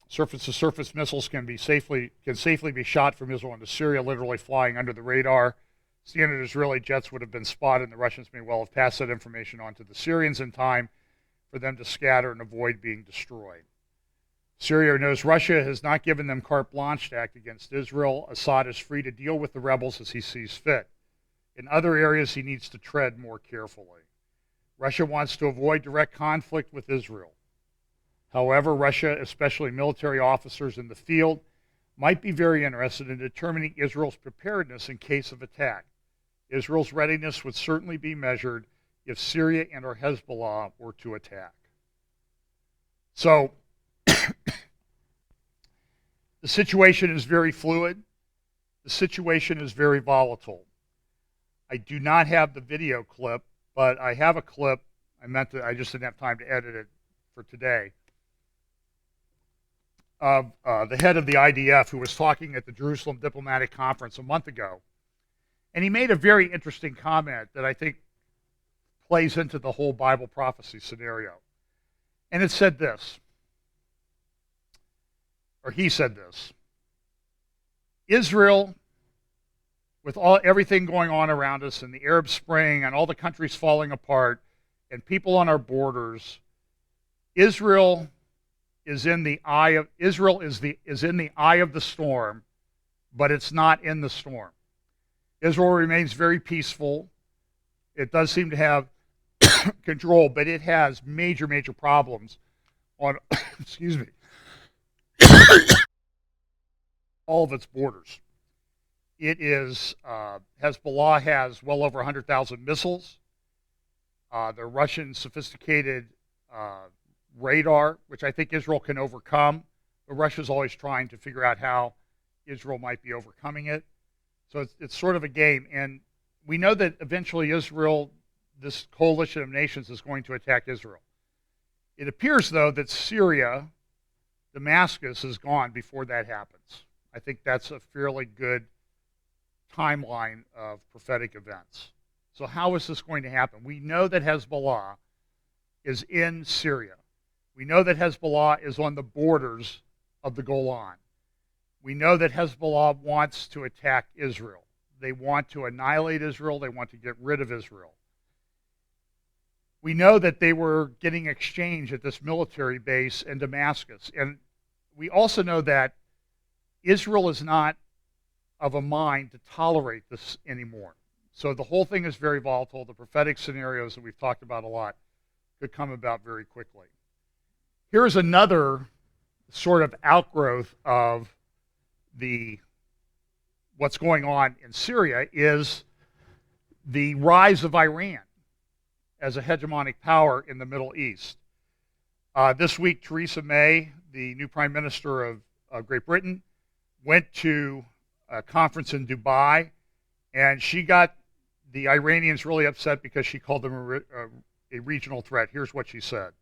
Surface-to-surface missiles can safely be shot from Israel into Syria, literally flying under the radar. Standard Israeli jets would have been spotted, and the Russians may well have passed that information on to the Syrians in time for them to scatter and avoid being destroyed. Syria knows Russia has not given them carte blanche to act against Israel. Assad is free to deal with the rebels as he sees fit. In other areas, he needs to tread more carefully. Russia wants to avoid direct conflict with Israel. However, Russia, especially military officers in the field, might be very interested in determining Israel's preparedness in case of attack. Israel's readiness would certainly be measured if Syria and or Hezbollah were to attack. So, the situation is very fluid. The situation is very volatile. I do not have the video clip, but I have a clip. I just didn't have time to edit it for today, of the head of the IDF who was talking at the Jerusalem Diplomatic Conference a month ago. And he made a very interesting comment that I think plays into the whole Bible prophecy scenario. And it said this, or he said this: Israel, with everything going on around us and the Arab Spring and all the countries falling apart and people on our borders, Israel is in the eye of the storm, but it's not in the storm. Israel remains very peaceful. It does seem to have control, but it has major problems on excuse me all of its borders. It is Hezbollah has well over 100,000 missiles. The Russian sophisticated radar, which I think Israel can overcome, but Russia's always trying to figure out how Israel might be overcoming it. So it's sort of a game, and we know that eventually Israel, this coalition of nations, is going to attack Israel. It appears, though, that Syria, Damascus, is gone before that happens. I think that's a fairly good timeline of prophetic events. So how is this going to happen? We know that Hezbollah is in Syria. We know that Hezbollah is on the borders of the Golan. We know that Hezbollah wants to attack Israel. They want to annihilate Israel. They want to get rid of Israel. We know that they were getting exchange at this military base in Damascus. And we also know that Israel is not of a mind to tolerate this anymore. So the whole thing is very volatile. The prophetic scenarios that we've talked about a lot could come about very quickly. Here's another sort of outgrowth of what's going on in Syria is the rise of Iran as a hegemonic power in the Middle East. This week, Theresa May, the new Prime Minister of Great Britain, went to a conference in Dubai, and she got the Iranians really upset because she called them a regional threat. Here's what she said.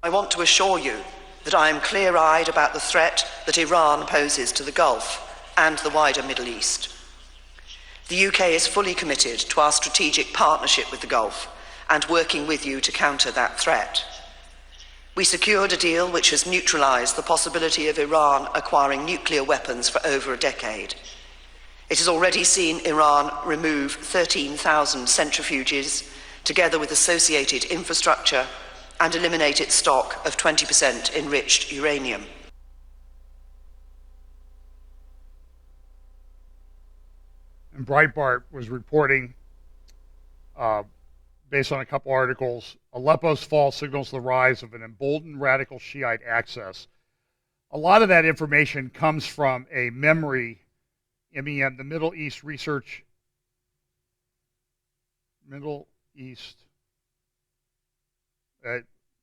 I want to assure you that I am clear-eyed about the threat that Iran poses to the Gulf and the wider Middle East. The UK is fully committed to our strategic partnership with the Gulf and working with you to counter that threat. We secured a deal which has neutralised the possibility of Iran acquiring nuclear weapons for over a decade. It has already seen Iran remove 13,000 centrifuges, together with associated infrastructure, and eliminate its stock of 20% enriched uranium. And Breitbart was reporting, based on a couple articles, Aleppo's fall signals the rise of an emboldened radical Shiite axis. A lot of that information comes from a MEM, the Middle East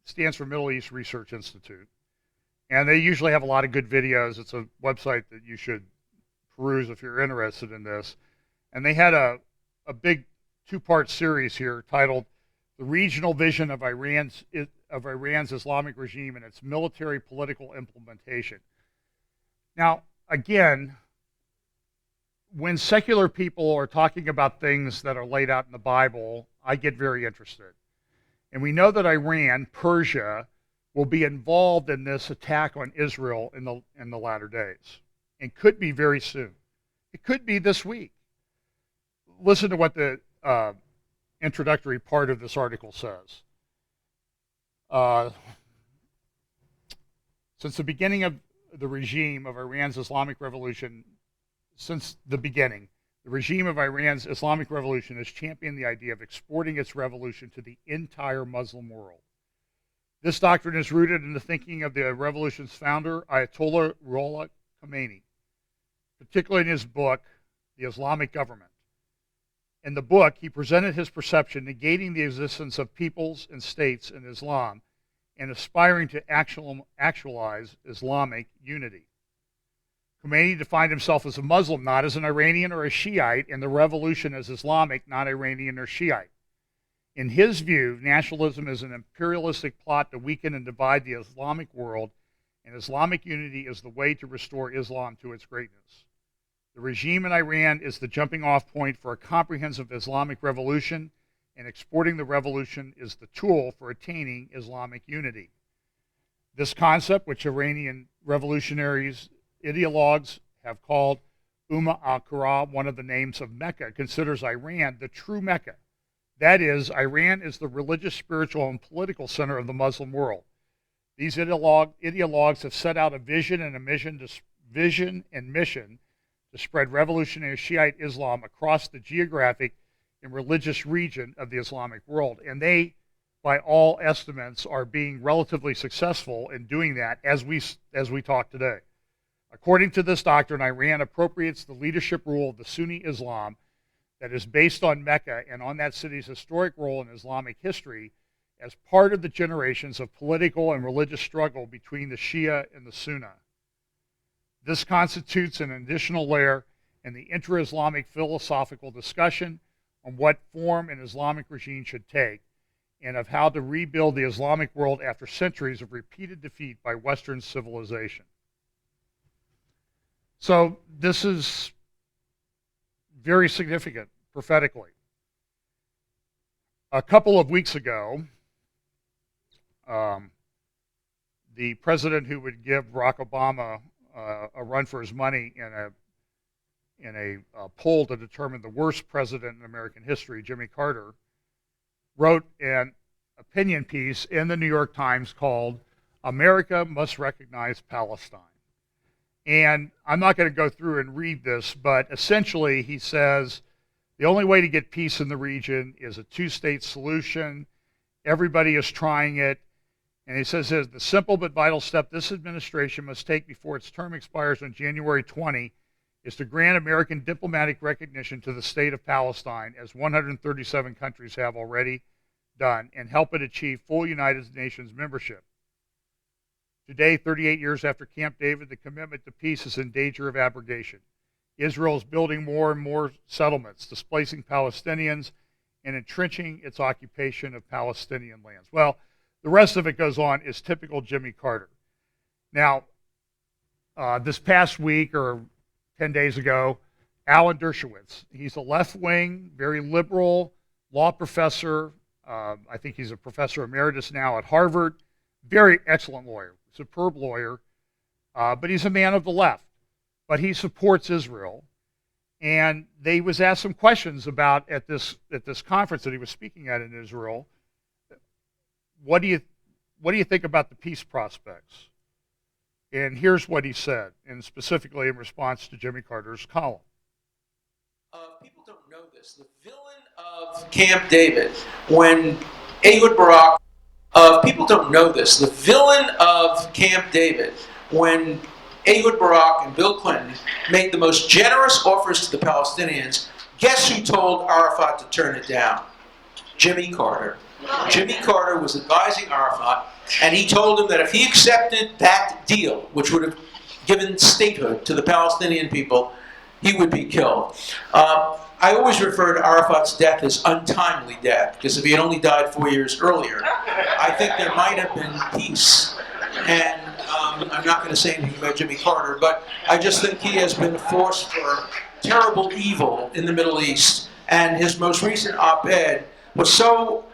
stands for Middle East Research Institute. And they usually have a lot of good videos. It's a website that you should peruse if you're interested in this. And they had a big two-part series here titled The Regional Vision of Iran's Islamic Regime and Its Military Political Implementation. Now, again, when secular people are talking about things that are laid out in the Bible, I get very interested. And we know that Iran, Persia, will be involved in this attack on Israel in the latter days. And could be very soon. It could be this week. Listen to what the introductory part of this article says. Since the beginning of the regime of Iran's Islamic Revolution, the regime of Iran's Islamic Revolution has championed the idea of exporting its revolution to the entire Muslim world. This doctrine is rooted in the thinking of the revolution's founder, Ayatollah Ruhollah Khomeini, particularly in his book, The Islamic Government. In the book, he presented his perception negating the existence of peoples and states in Islam and aspiring to actualize Islamic unity. Khomeini defined himself as a Muslim, not as an Iranian or a Shiite, and the revolution as Islamic, not Iranian or Shiite. In his view, nationalism is an imperialistic plot to weaken and divide the Islamic world, and Islamic unity is the way to restore Islam to its greatness. The regime in Iran is the jumping-off point for a comprehensive Islamic revolution, and exporting the revolution is the tool for attaining Islamic unity. This concept, which Iranian revolutionaries, ideologues have called al-Qura, one of the names of Mecca, considers Iran the true Mecca. That is, Iran is the religious, spiritual, and political center of the Muslim world. These ideologues have set out a vision and mission to spread revolutionary Shiite Islam across the geographic and religious region of the Islamic world. And they, by all estimates, are being relatively successful in doing that as we talk today. According to this doctrine, Iran appropriates the leadership rule of the Sunni Islam that is based on Mecca and on that city's historic role in Islamic history as part of the generations of political and religious struggle between the Shia and the Sunni. This constitutes an additional layer in the intra-Islamic philosophical discussion on what form an Islamic regime should take and of how to rebuild the Islamic world after centuries of repeated defeat by Western civilization. So this is very significant prophetically. A couple of weeks ago, the president who would give Barack Obama a run for his money in a poll to determine the worst president in American history, Jimmy Carter, wrote an opinion piece in the New York Times called "America Must Recognize Palestine." And I'm not going to go through and read this, but essentially he says the only way to get peace in the region is a two-state solution. Everybody is trying it. And he says the simple but vital step this administration must take before its term expires on January 20 is to grant American diplomatic recognition to the state of Palestine, as 137 countries have already done, and help it achieve full United Nations membership. Today, 38 years after Camp David, the commitment to peace is in danger of abrogation. Israel is building more and more settlements, displacing Palestinians and entrenching its occupation of Palestinian lands. Well, the rest of it goes on is typical Jimmy Carter. Now, this past week or 10 days ago, Alan Dershowitz, he's a left-wing, very liberal law professor. I think he's a professor emeritus now at Harvard. Very excellent lawyer, superb lawyer, but he's a man of the left. But he supports Israel. And they was asked some questions about at this conference that he was speaking at in Israel. What do you think about the peace prospects? And here's what he said, and specifically in response to Jimmy Carter's column. People don't know this. The villain of Camp David, when Ehud Barak, people don't know this. The villain of Camp David, when Ehud Barak and Bill Clinton made the most generous offers to the Palestinians, guess who told Arafat to turn it down? Jimmy Carter. Jimmy Carter was advising Arafat, and he told him that if he accepted that deal, which would have given statehood to the Palestinian people, he would be killed. I always refer to Arafat's death as untimely death, because if he had only died 4 years earlier, I think there might have been peace. And I'm not going to say anything about Jimmy Carter, but I just think he has been a force for terrible evil in the Middle East. And his most recent op-ed was so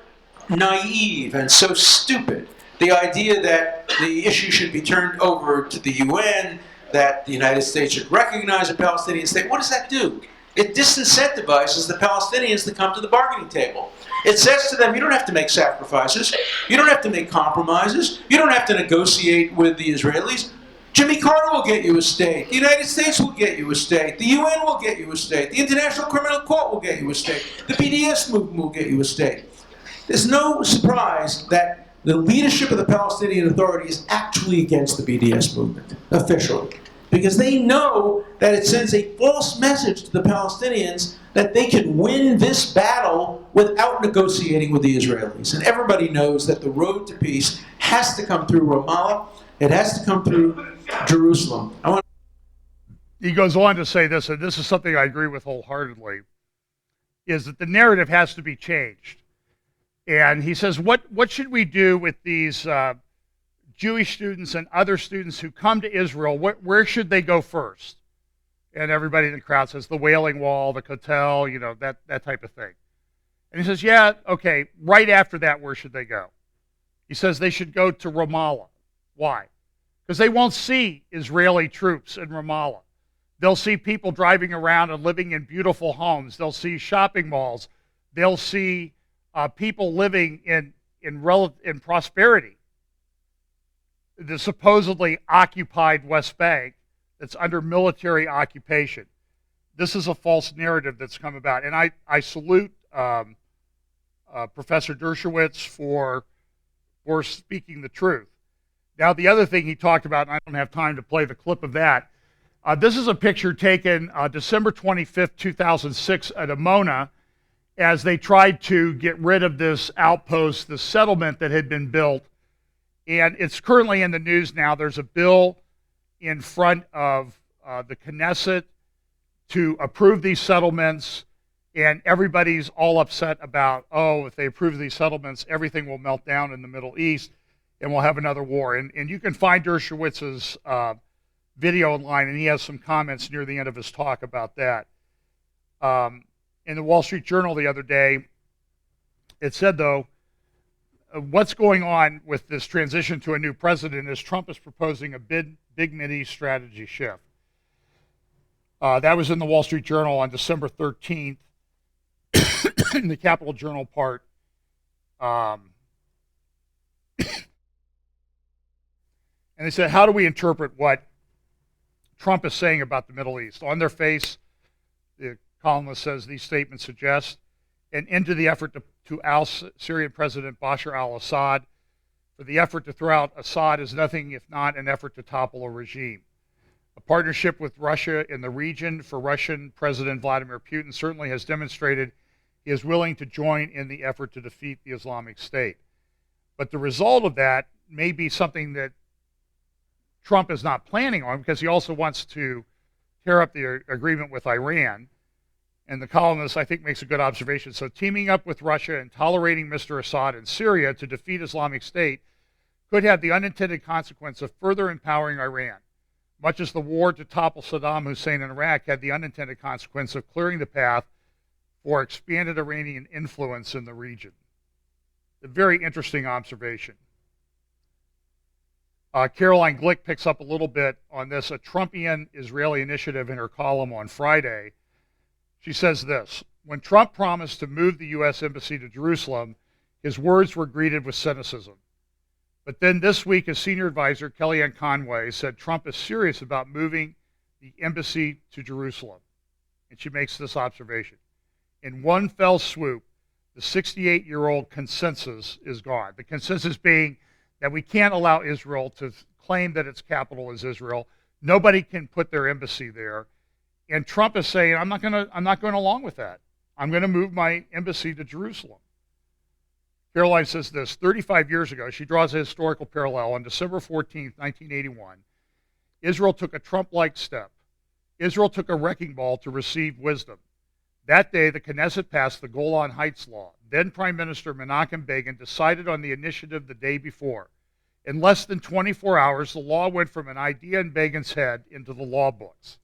naive and so stupid. The idea that the issue should be turned over to the UN, that the United States should recognize a Palestinian state. What does that do? It disincentivizes the Palestinians to come to the bargaining table. It says to them, you don't have to make sacrifices. You don't have to make compromises. You don't have to negotiate with the Israelis. Jimmy Carter will get you a state. The United States will get you a state. The UN will get you a state. The International Criminal Court will get you a state. The BDS movement will get you a state. There's no surprise that the leadership of the Palestinian Authority is actually against the BDS movement, officially. Because they know that it sends a false message to the Palestinians that they can win this battle without negotiating with the Israelis. And everybody knows that the road to peace has to come through Ramallah. It has to come through Jerusalem. He goes on to say this, and this is something I agree with wholeheartedly, is that the narrative has to be changed. And he says, what should we do with these Jewish students and other students who come to Israel? Where should they go first? And everybody in the crowd says the Wailing Wall, the Kotel, that type of thing. And he says, yeah, okay, right after that, where should they go? He says they should go to Ramallah. Why? Because they won't see Israeli troops in Ramallah. They'll see people driving around and living in beautiful homes. They'll see shopping malls. They'll see people living in prosperity. The supposedly occupied West Bank that's under military occupation. This is a false narrative that's come about. And I salute Professor Dershowitz for speaking the truth. Now, the other thing he talked about, and I don't have time to play the clip of that, this is a picture taken December 25th, 2006 at Amona, as they tried to get rid of this outpost, this settlement that had been built. And it's currently in the news now. There's a bill in front of the Knesset to approve these settlements, and everybody's all upset about, if they approve these settlements, everything will melt down in the Middle East, and we'll have another war. And you can find Dershowitz's video online, and he has some comments near the end of his talk about that. In the Wall Street Journal the other day, it said, though, what's going on with this transition to a new president is Trump is proposing a big Mideast strategy shift. That was in the Wall Street Journal on December 13th. In the Capital Journal part, and they said, how do we interpret what Trump is saying about the Middle East? On their face, the columnist says these statements suggest an end to the effort to oust Syrian President Bashar al-Assad. For the effort to throw out Assad is nothing if not an effort to topple a regime. A partnership with Russia in the region for Russian President Vladimir Putin certainly has demonstrated he is willing to join in the effort to defeat the Islamic State. But the result of that may be something that Trump is not planning on, because he also wants to tear up the agreement with Iran. And the columnist, I think, makes a good observation. So teaming up with Russia and tolerating Mr. Assad in Syria to defeat Islamic State could have the unintended consequence of further empowering Iran, much as the war to topple Saddam Hussein in Iraq had the unintended consequence of clearing the path for expanded Iranian influence in the region. A very interesting observation. Caroline Glick picks up a little bit on this, a Trumpian Israeli initiative, in her column on Friday. She says this: when Trump promised to move the U.S. Embassy to Jerusalem, his words were greeted with cynicism. But then this week, his senior advisor, Kellyanne Conway, said Trump is serious about moving the embassy to Jerusalem. And she makes this observation: in one fell swoop, the 68-year-old consensus is gone. The consensus being that we can't allow Israel to claim that its capital is Israel. Nobody can put their embassy there. And Trump is saying, I'm not going along with that. I'm going to move my embassy to Jerusalem. Caroline says this: 35 years ago, she draws a historical parallel. On December 14th, 1981, Israel took a Trump-like step. Israel took a wrecking ball to receive wisdom. That day, the Knesset passed the Golan Heights Law. Then Prime Minister Menachem Begin decided on the initiative the day before. In less than 24 hours, the law went from an idea in Begin's head into the law books.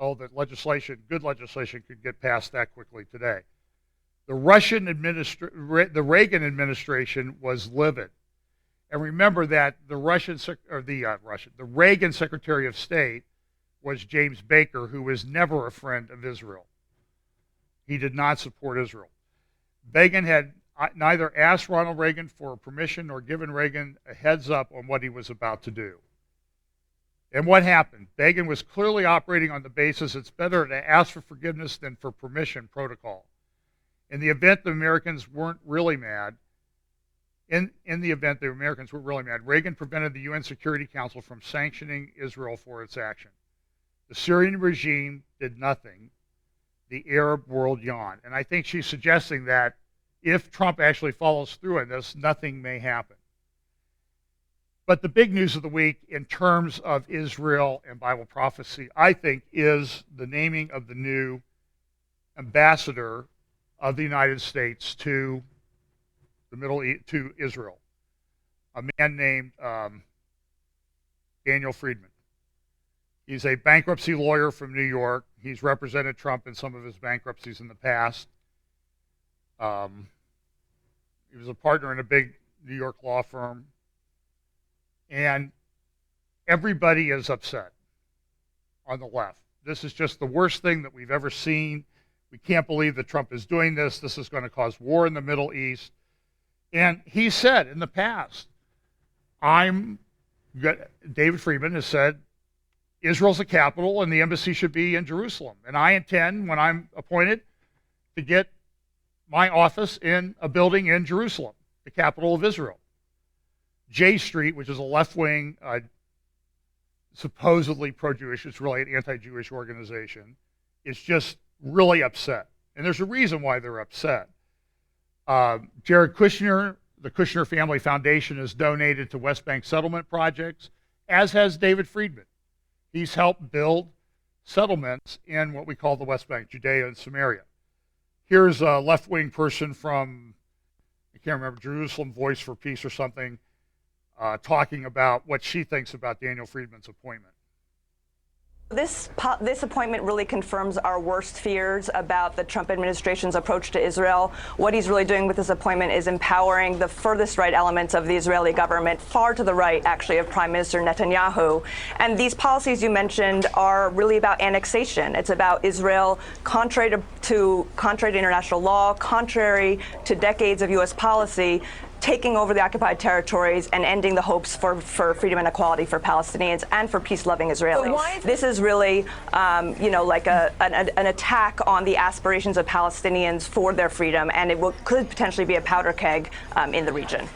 Oh, that legislation, good legislation, could get passed that quickly today. The Reagan administration was livid. And remember that the Reagan Secretary of State was James Baker, who was never a friend of Israel. He did not support Israel. Begin had neither asked Ronald Reagan for permission nor given Reagan a heads up on what he was about to do. And what happened? Begin was clearly operating on the basis it's better to ask for forgiveness than for permission protocol. In the event the Americans weren't really mad, Reagan prevented the UN Security Council from sanctioning Israel for its action. The Syrian regime did nothing. The Arab world yawned. And I think she's suggesting that if Trump actually follows through on this, nothing may happen. But the big news of the week in terms of Israel and Bible prophecy, I think, is the naming of the new ambassador of the United States to the Middle East, to Israel, a man named Daniel Friedman. He's a bankruptcy lawyer from New York. He's represented Trump in some of his bankruptcies in the past. He was a partner in a big New York law firm. And everybody is upset on the left. This is just the worst thing that we've ever seen. We can't believe that Trump is doing this. This is going to cause war in the Middle East. And he said in the past, David Friedman has said, Israel's the capital and the embassy should be in Jerusalem. And I intend, when I'm appointed, to get my office in a building in Jerusalem, the capital of Israel. J Street, which is a left-wing, supposedly pro-Jewish, it's really an anti-Jewish organization, is just really upset. And there's a reason why they're upset. Jared Kushner, the Kushner Family Foundation, has donated to West Bank settlement projects, as has David Friedman. He's helped build settlements in what we call the West Bank, Judea and Samaria. Here's a left-wing person from, I can't remember, Jerusalem Voice for Peace or something, talking about what she thinks about Daniel Friedman's appointment. This appointment really confirms our worst fears about the Trump administration's approach to Israel. What he's really doing with this appointment is empowering the furthest right elements of the Israeli government, far to the right, actually, of Prime Minister Netanyahu. And these policies you mentioned are really about annexation. It's about Israel, contrary to international law, contrary to decades of U.S. policy, taking over the occupied territories and ending the hopes for freedom and equality for Palestinians and for peace-loving Israelis. This is really, like an attack on the aspirations of Palestinians for their freedom, and it could potentially be a powder keg in the region.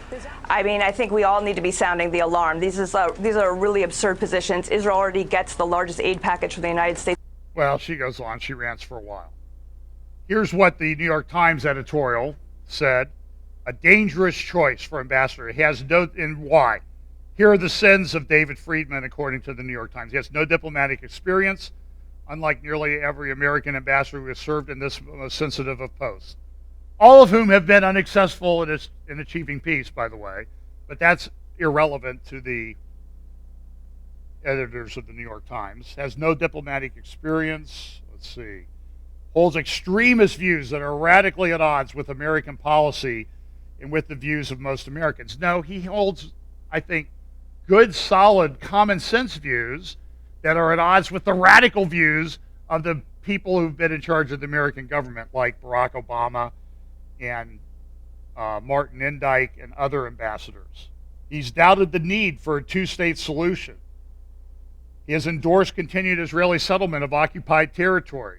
I mean, I think we all need to be sounding the alarm. These are really absurd positions. Israel already gets the largest aid package from the United States. Well, she goes on. She rants for a while. Here's what the New York Times editorial said. A dangerous choice for ambassador. He has no, and why? Here are the sins of David Friedman, according to the New York Times. He has no diplomatic experience, unlike nearly every American ambassador who has served in this most sensitive of posts. All of whom have been unsuccessful in achieving peace, by the way, but that's irrelevant to the editors of the New York Times. Has no diplomatic experience. Let's see. Holds extremist views that are radically at odds with American policy and with the views of most Americans. No, he holds, I think, good, solid, common sense views that are at odds with the radical views of the people who've been in charge of the American government, like Barack Obama and Martin Indyke and other ambassadors. He's doubted the need for a two-state solution. He has endorsed continued Israeli settlement of occupied territory,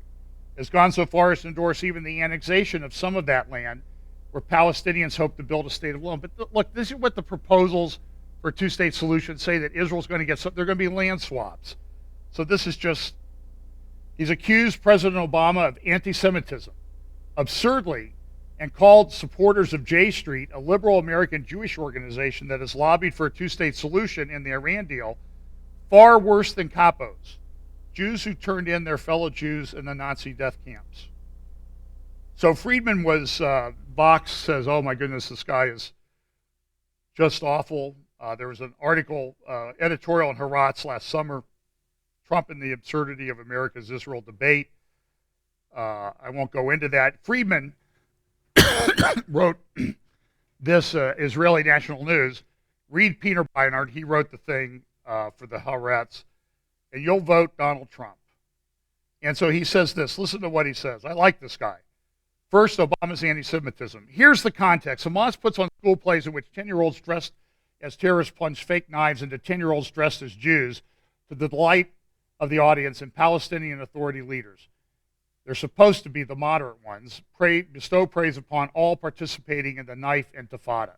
has gone so far as to endorse even the annexation of some of that land where Palestinians hope to build a state of their own. But look, this is what the proposals for a two-state solution say, that Israel's going to get. They're going to be land swaps. So this is just, he's accused President Obama of anti-Semitism, absurdly, and called supporters of J Street, a liberal American Jewish organization that has lobbied for a two-state solution in the Iran deal, far worse than capos, Jews who turned in their fellow Jews in the Nazi death camps. So Friedman was, Vox says, oh my goodness, this guy is just awful. There was an article, editorial in Haaretz last summer, Trump and the absurdity of America's Israel debate. I won't go into that. Friedman wrote this Israeli National News. Read Peter Beinart. He wrote the thing for the Haaretz. And you'll vote Donald Trump. And so he says this. Listen to what he says. I like this guy. First, Obama's anti-Semitism. Here's the context. Hamas puts on school plays in which 10-year-olds dressed as terrorists plunge fake knives into 10-year-olds dressed as Jews to the delight of the audience and Palestinian Authority leaders. They're supposed to be the moderate ones. Bestow praise upon all participating in the knife intifada.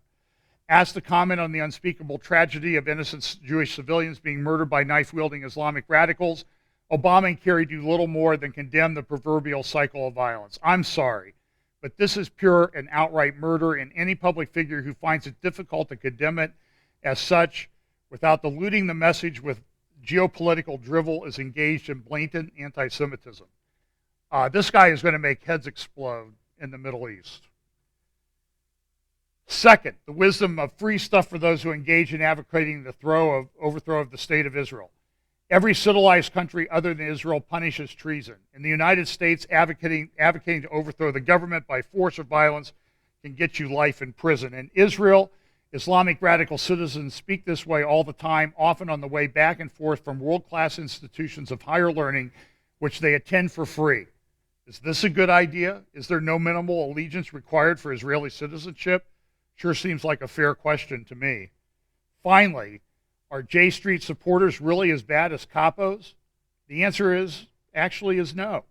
Asked to comment on the unspeakable tragedy of innocent Jewish civilians being murdered by knife-wielding Islamic radicals, Obama and Kerry do little more than condemn the proverbial cycle of violence. I'm sorry, but this is pure and outright murder, and any public figure who finds it difficult to condemn it as such without diluting the message with geopolitical drivel is engaged in blatant anti-Semitism. This guy is going to make heads explode in the Middle East. Second, the wisdom of free stuff for those who engage in advocating the overthrow of the state of Israel. Every civilized country other than Israel punishes treason. In the United States, advocating to overthrow the government by force or violence can get you life in prison. In Israel, Islamic radical citizens speak this way all the time, often on the way back and forth from world-class institutions of higher learning, which they attend for free. Is this a good idea? Is there no minimal allegiance required for Israeli citizenship? Sure seems like a fair question to me. Finally, are J Street supporters really as bad as capos? The answer is no.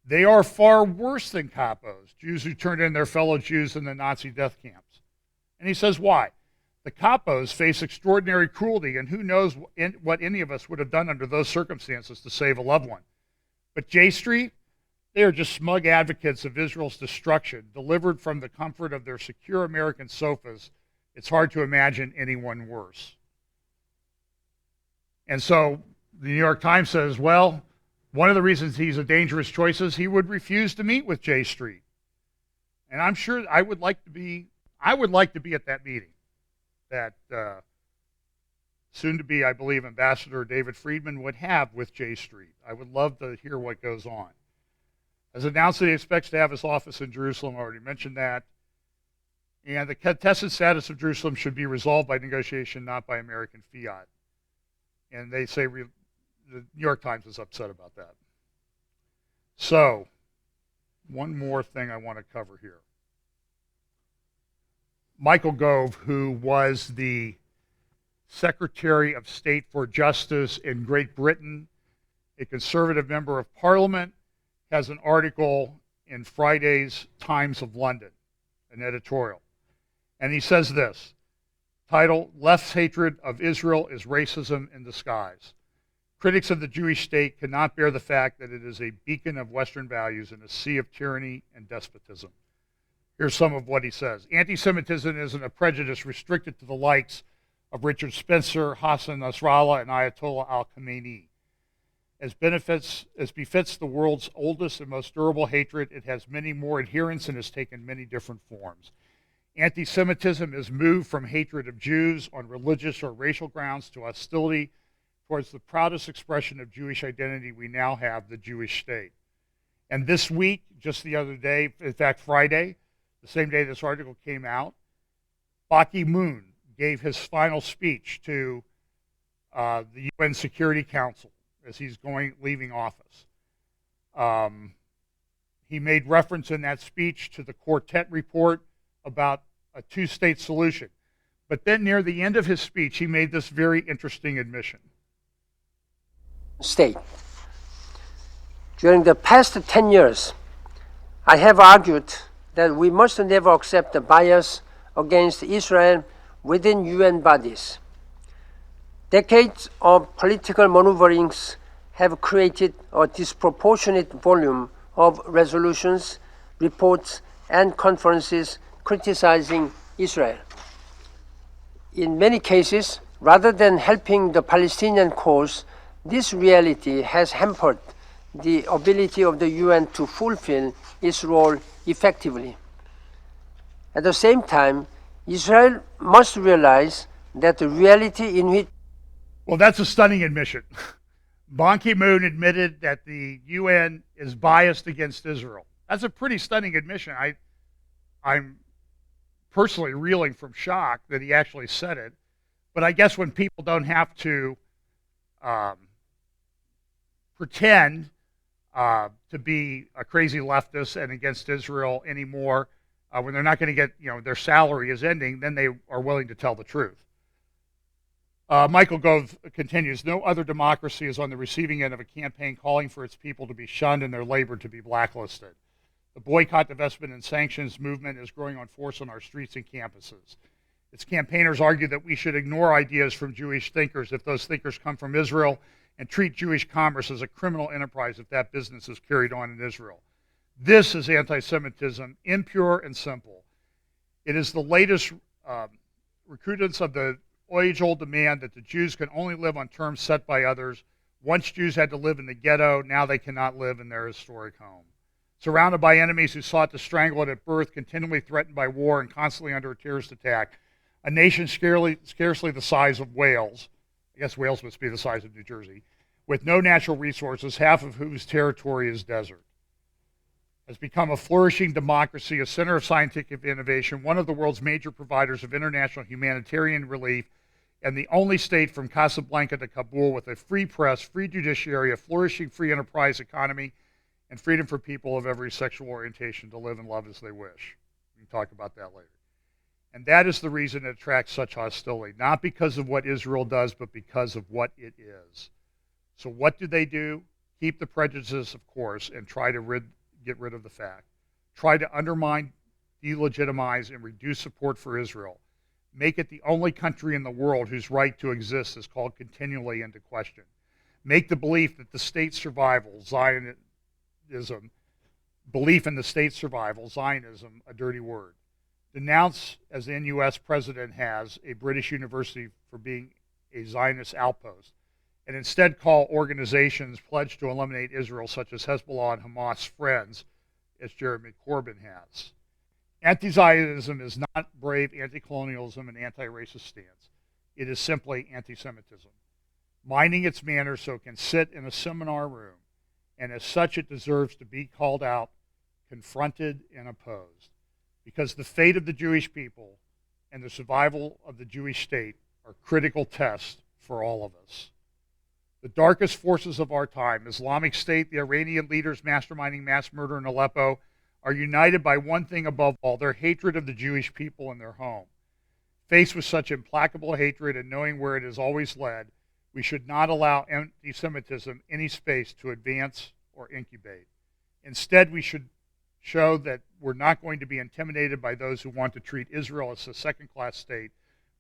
They are far worse than capos, Jews who turned in their fellow Jews in the Nazi death camps. And he says why? The capos face extraordinary cruelty, and who knows what any of us would have done under those circumstances to save a loved one. But J Street, they are just smug advocates of Israel's destruction, delivered from the comfort of their secure American sofas. It's hard to imagine anyone worse. And so the New York Times says, well, one of the reasons he's a dangerous choice is he would refuse to meet with J Street. And I'm sure I would like to be at that meeting that soon to be, I believe, Ambassador David Friedman would have with J Street. I would love to hear what goes on. As announced that he expects to have his office in Jerusalem, I already mentioned that. And the contested status of Jerusalem should be resolved by negotiation, not by American fiat. And they say the New York Times is upset about that. So, one more thing I want to cover here. Michael Gove, who was the Secretary of State for Justice in Great Britain, a conservative member of Parliament, has an article in Friday's Times of London, an editorial. And he says this, title, Left's Hatred of Israel is Racism in Disguise. Critics of the Jewish state cannot bear the fact that it is a beacon of Western values in a sea of tyranny and despotism. Here's some of what he says. Anti-Semitism isn't a prejudice restricted to the likes of Richard Spencer, Hassan Nasrallah, and Ayatollah al-Khamenei. As befits the world's oldest and most durable hatred, it has many more adherents and has taken many different forms. Anti-Semitism is moved from hatred of Jews on religious or racial grounds to hostility towards the proudest expression of Jewish identity we now have, the Jewish state. And this week, just the other day, in fact Friday, the same day this article came out, Ban Ki-moon gave his final speech to the UN Security Council as he's leaving office. He made reference in that speech to the Quartet report about a two-state solution. But then near the end of his speech, he made this very interesting admission. State. During the past 10 years, I have argued that we must never accept the bias against Israel within UN bodies. Decades of political maneuverings have created a disproportionate volume of resolutions, reports, and conferences criticizing Israel. In many cases, rather than helping the Palestinian cause, this reality has hampered the ability of the UN to fulfill its role effectively. At the same time, Israel must realize that the reality in which... Well, that's a stunning admission. Ban Ki-moon admitted that the UN is biased against Israel. That's a pretty stunning admission. I'm personally reeling from shock that he actually said it. But I guess when people don't have to pretend to be a crazy leftist and against Israel anymore, when they're not going to get, their salary is ending, then they are willing to tell the truth. Michael Gove continues, no other democracy is on the receiving end of a campaign calling for its people to be shunned and their labor to be blacklisted. The boycott, divestment, and sanctions movement is growing on force on our streets and campuses. Its campaigners argue that we should ignore ideas from Jewish thinkers if those thinkers come from Israel and treat Jewish commerce as a criminal enterprise if that business is carried on in Israel. This is anti-Semitism, impure and simple. It is the latest recrudescence of the age-old demand that the Jews can only live on terms set by others. Once Jews had to live in the ghetto, now they cannot live in their historic home. Surrounded by enemies who sought to strangle it at birth, continually threatened by war and constantly under a terrorist attack, a nation scarcely the size of Wales, I guess Wales must be the size of New Jersey, with no natural resources, half of whose territory is desert, has become a flourishing democracy, a center of scientific innovation, one of the world's major providers of international humanitarian relief, and the only state from Casablanca to Kabul with a free press, free judiciary, a flourishing free enterprise economy, and freedom for people of every sexual orientation to live and love as they wish. We can talk about that later. And that is the reason it attracts such hostility, not because of what Israel does, but because of what it is. So what do? Keep the prejudices, of course, and try to get rid of the fact. Try to undermine, delegitimize, and reduce support for Israel. Make it the only country in the world whose right to exist is called continually into question. Make the belief that the state's survival, Zionism, belief in the state's survival, Zionism, a dirty word. Denounce, as the U.S. president has, a British university for being a Zionist outpost, and instead call organizations pledged to eliminate Israel, such as Hezbollah and Hamas friends, as Jeremy Corbyn has. Anti-Zionism is not brave anti-colonialism and anti-racist stance. It is simply anti-Semitism, minding its manners so it can sit in a seminar room, and as such it deserves to be called out, confronted, and opposed, because the fate of the Jewish people and the survival of the Jewish state are critical tests for all of us. The darkest forces of our time, Islamic State, the Iranian leaders masterminding mass murder in Aleppo, are united by one thing above all, their hatred of the Jewish people and their home. Faced with such implacable hatred and knowing where it has always led, we should not allow anti-Semitism any space to advance or incubate. Instead, we should show that we're not going to be intimidated by those who want to treat Israel as a second-class state.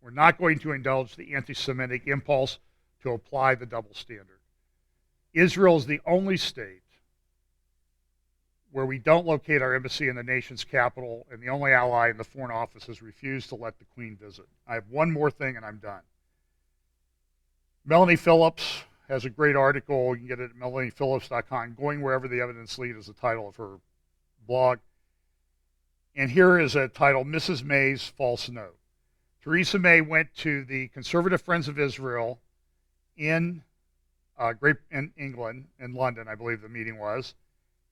We're not going to indulge the anti-Semitic impulse to apply the double standard. Israel is the only state where we don't locate our embassy in the nation's capital, and the only ally in the Foreign Office has refused to let the Queen visit. I have one more thing and I'm done. Melanie Phillips has a great article. You can get it at melaniephillips.com. Going Wherever the Evidence Leads is the title of her blog. And here is a title, Mrs. May's False Note. Theresa May went to the Conservative Friends of Israel in England, in London, I believe the meeting was,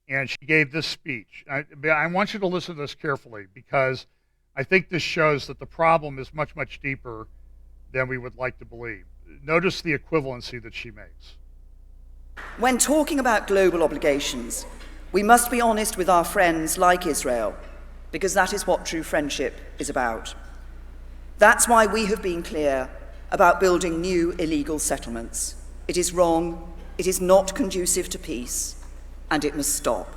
and she gave this speech. I want you to listen to this carefully because I think this shows that the problem is much, much deeper than we would like to believe. Notice the equivalency that she makes. When talking about global obligations, we must be honest with our friends like Israel, because that is what true friendship is about. That's why we have been clear about building new illegal settlements. It is wrong, it is not conducive to peace, and it must stop.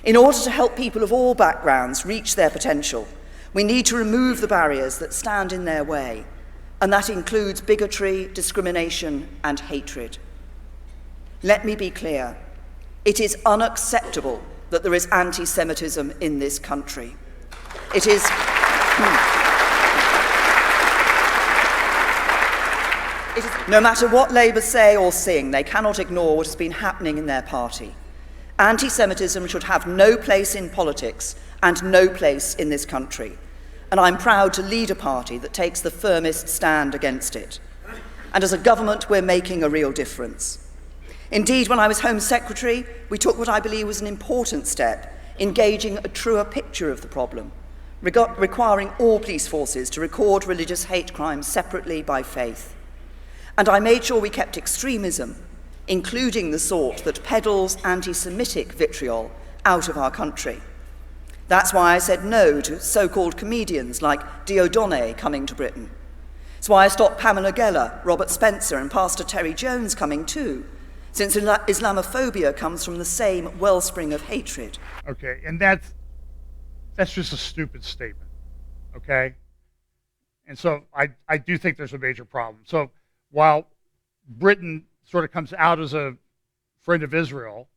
In order to help people of all backgrounds reach their potential, we need to remove the barriers that stand in their way, and that includes bigotry, discrimination, and hatred. Let me be clear. It is unacceptable that there is anti-Semitism in this country. It is... No matter what Labour say or sing, they cannot ignore what has been happening in their party. Anti-Semitism should have no place in politics and no place in this country. And I'm proud to lead a party that takes the firmest stand against it. And as a government, we're making a real difference. Indeed, when I was Home Secretary, we took what I believe was an important step, engaging a truer picture of the problem, requiring all police forces to record religious hate crimes separately by faith. And I made sure we kept extremism, including the sort that peddles anti-Semitic vitriol, out of our country. That's why I said no to so-called comedians like Diodone coming to Britain. It's why I stopped Pamela Geller, Robert Spencer, and Pastor Terry Jones coming too, since Islamophobia comes from the same wellspring of hatred. Okay, and that's just a stupid statement, okay? And so I do think there's a major problem. So while Britain sort of comes out as a friend of Israel,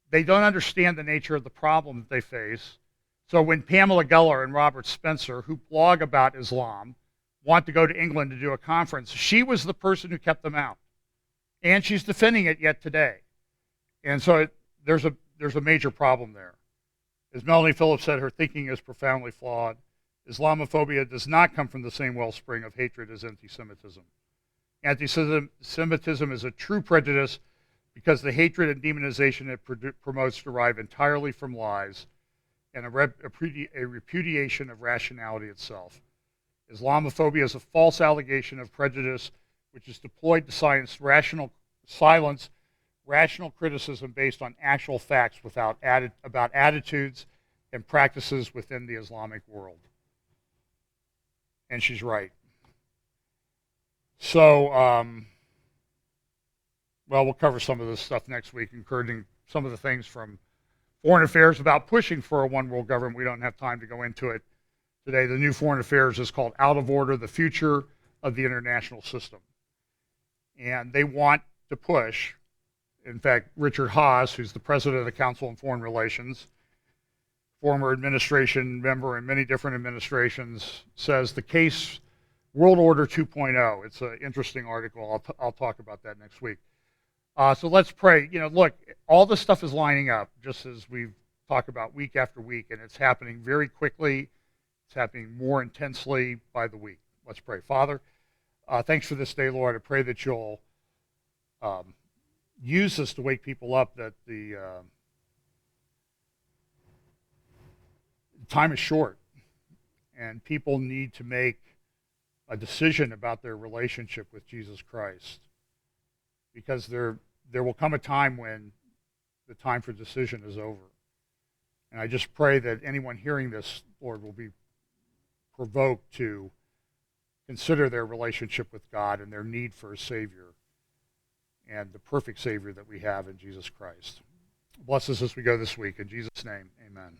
they don't understand the nature of the problem that they face. So when Pamela Geller and Robert Spencer, who blog about Islam, want to go to England to do a conference, she was the person who kept them out. And she's defending it yet today. And so there's a major problem there. As Melanie Phillips said, her thinking is profoundly flawed. Islamophobia does not come from the same wellspring of hatred as anti-Semitism. Anti-Semitism is a true prejudice because the hatred and demonization it promotes derive entirely from lies and a repudiation of rationality itself. Islamophobia is a false allegation of prejudice which is deployed to silence rational criticism based on actual facts about attitudes and practices within the Islamic world. And she's right. So, well, we'll cover some of this stuff next week, including some of the things from Foreign Affairs about pushing for a one world government. We don't have time to go into it today. The new Foreign Affairs is called Out of Order, the Future of the International System. And they want to push, in fact, Richard Haass, who's the president of the Council on Foreign Relations, former administration member in many different administrations, says the case World Order 2.0. It's an interesting article. I'll talk about that next week. So let's pray. You know, look, all this stuff is lining up, just as we've talked about week after week, and it's happening very quickly. It's happening more intensely by the week. Let's pray. Father, Thanks for this day, Lord. I pray that you'll use this to wake people up, that the time is short and people need to make a decision about their relationship with Jesus Christ, because there will come a time when the time for decision is over. And I just pray that anyone hearing this, Lord, will be provoked to consider their relationship with God and their need for a Savior, and the perfect Savior that we have in Jesus Christ. Bless us as we go this week. In Jesus' name, amen.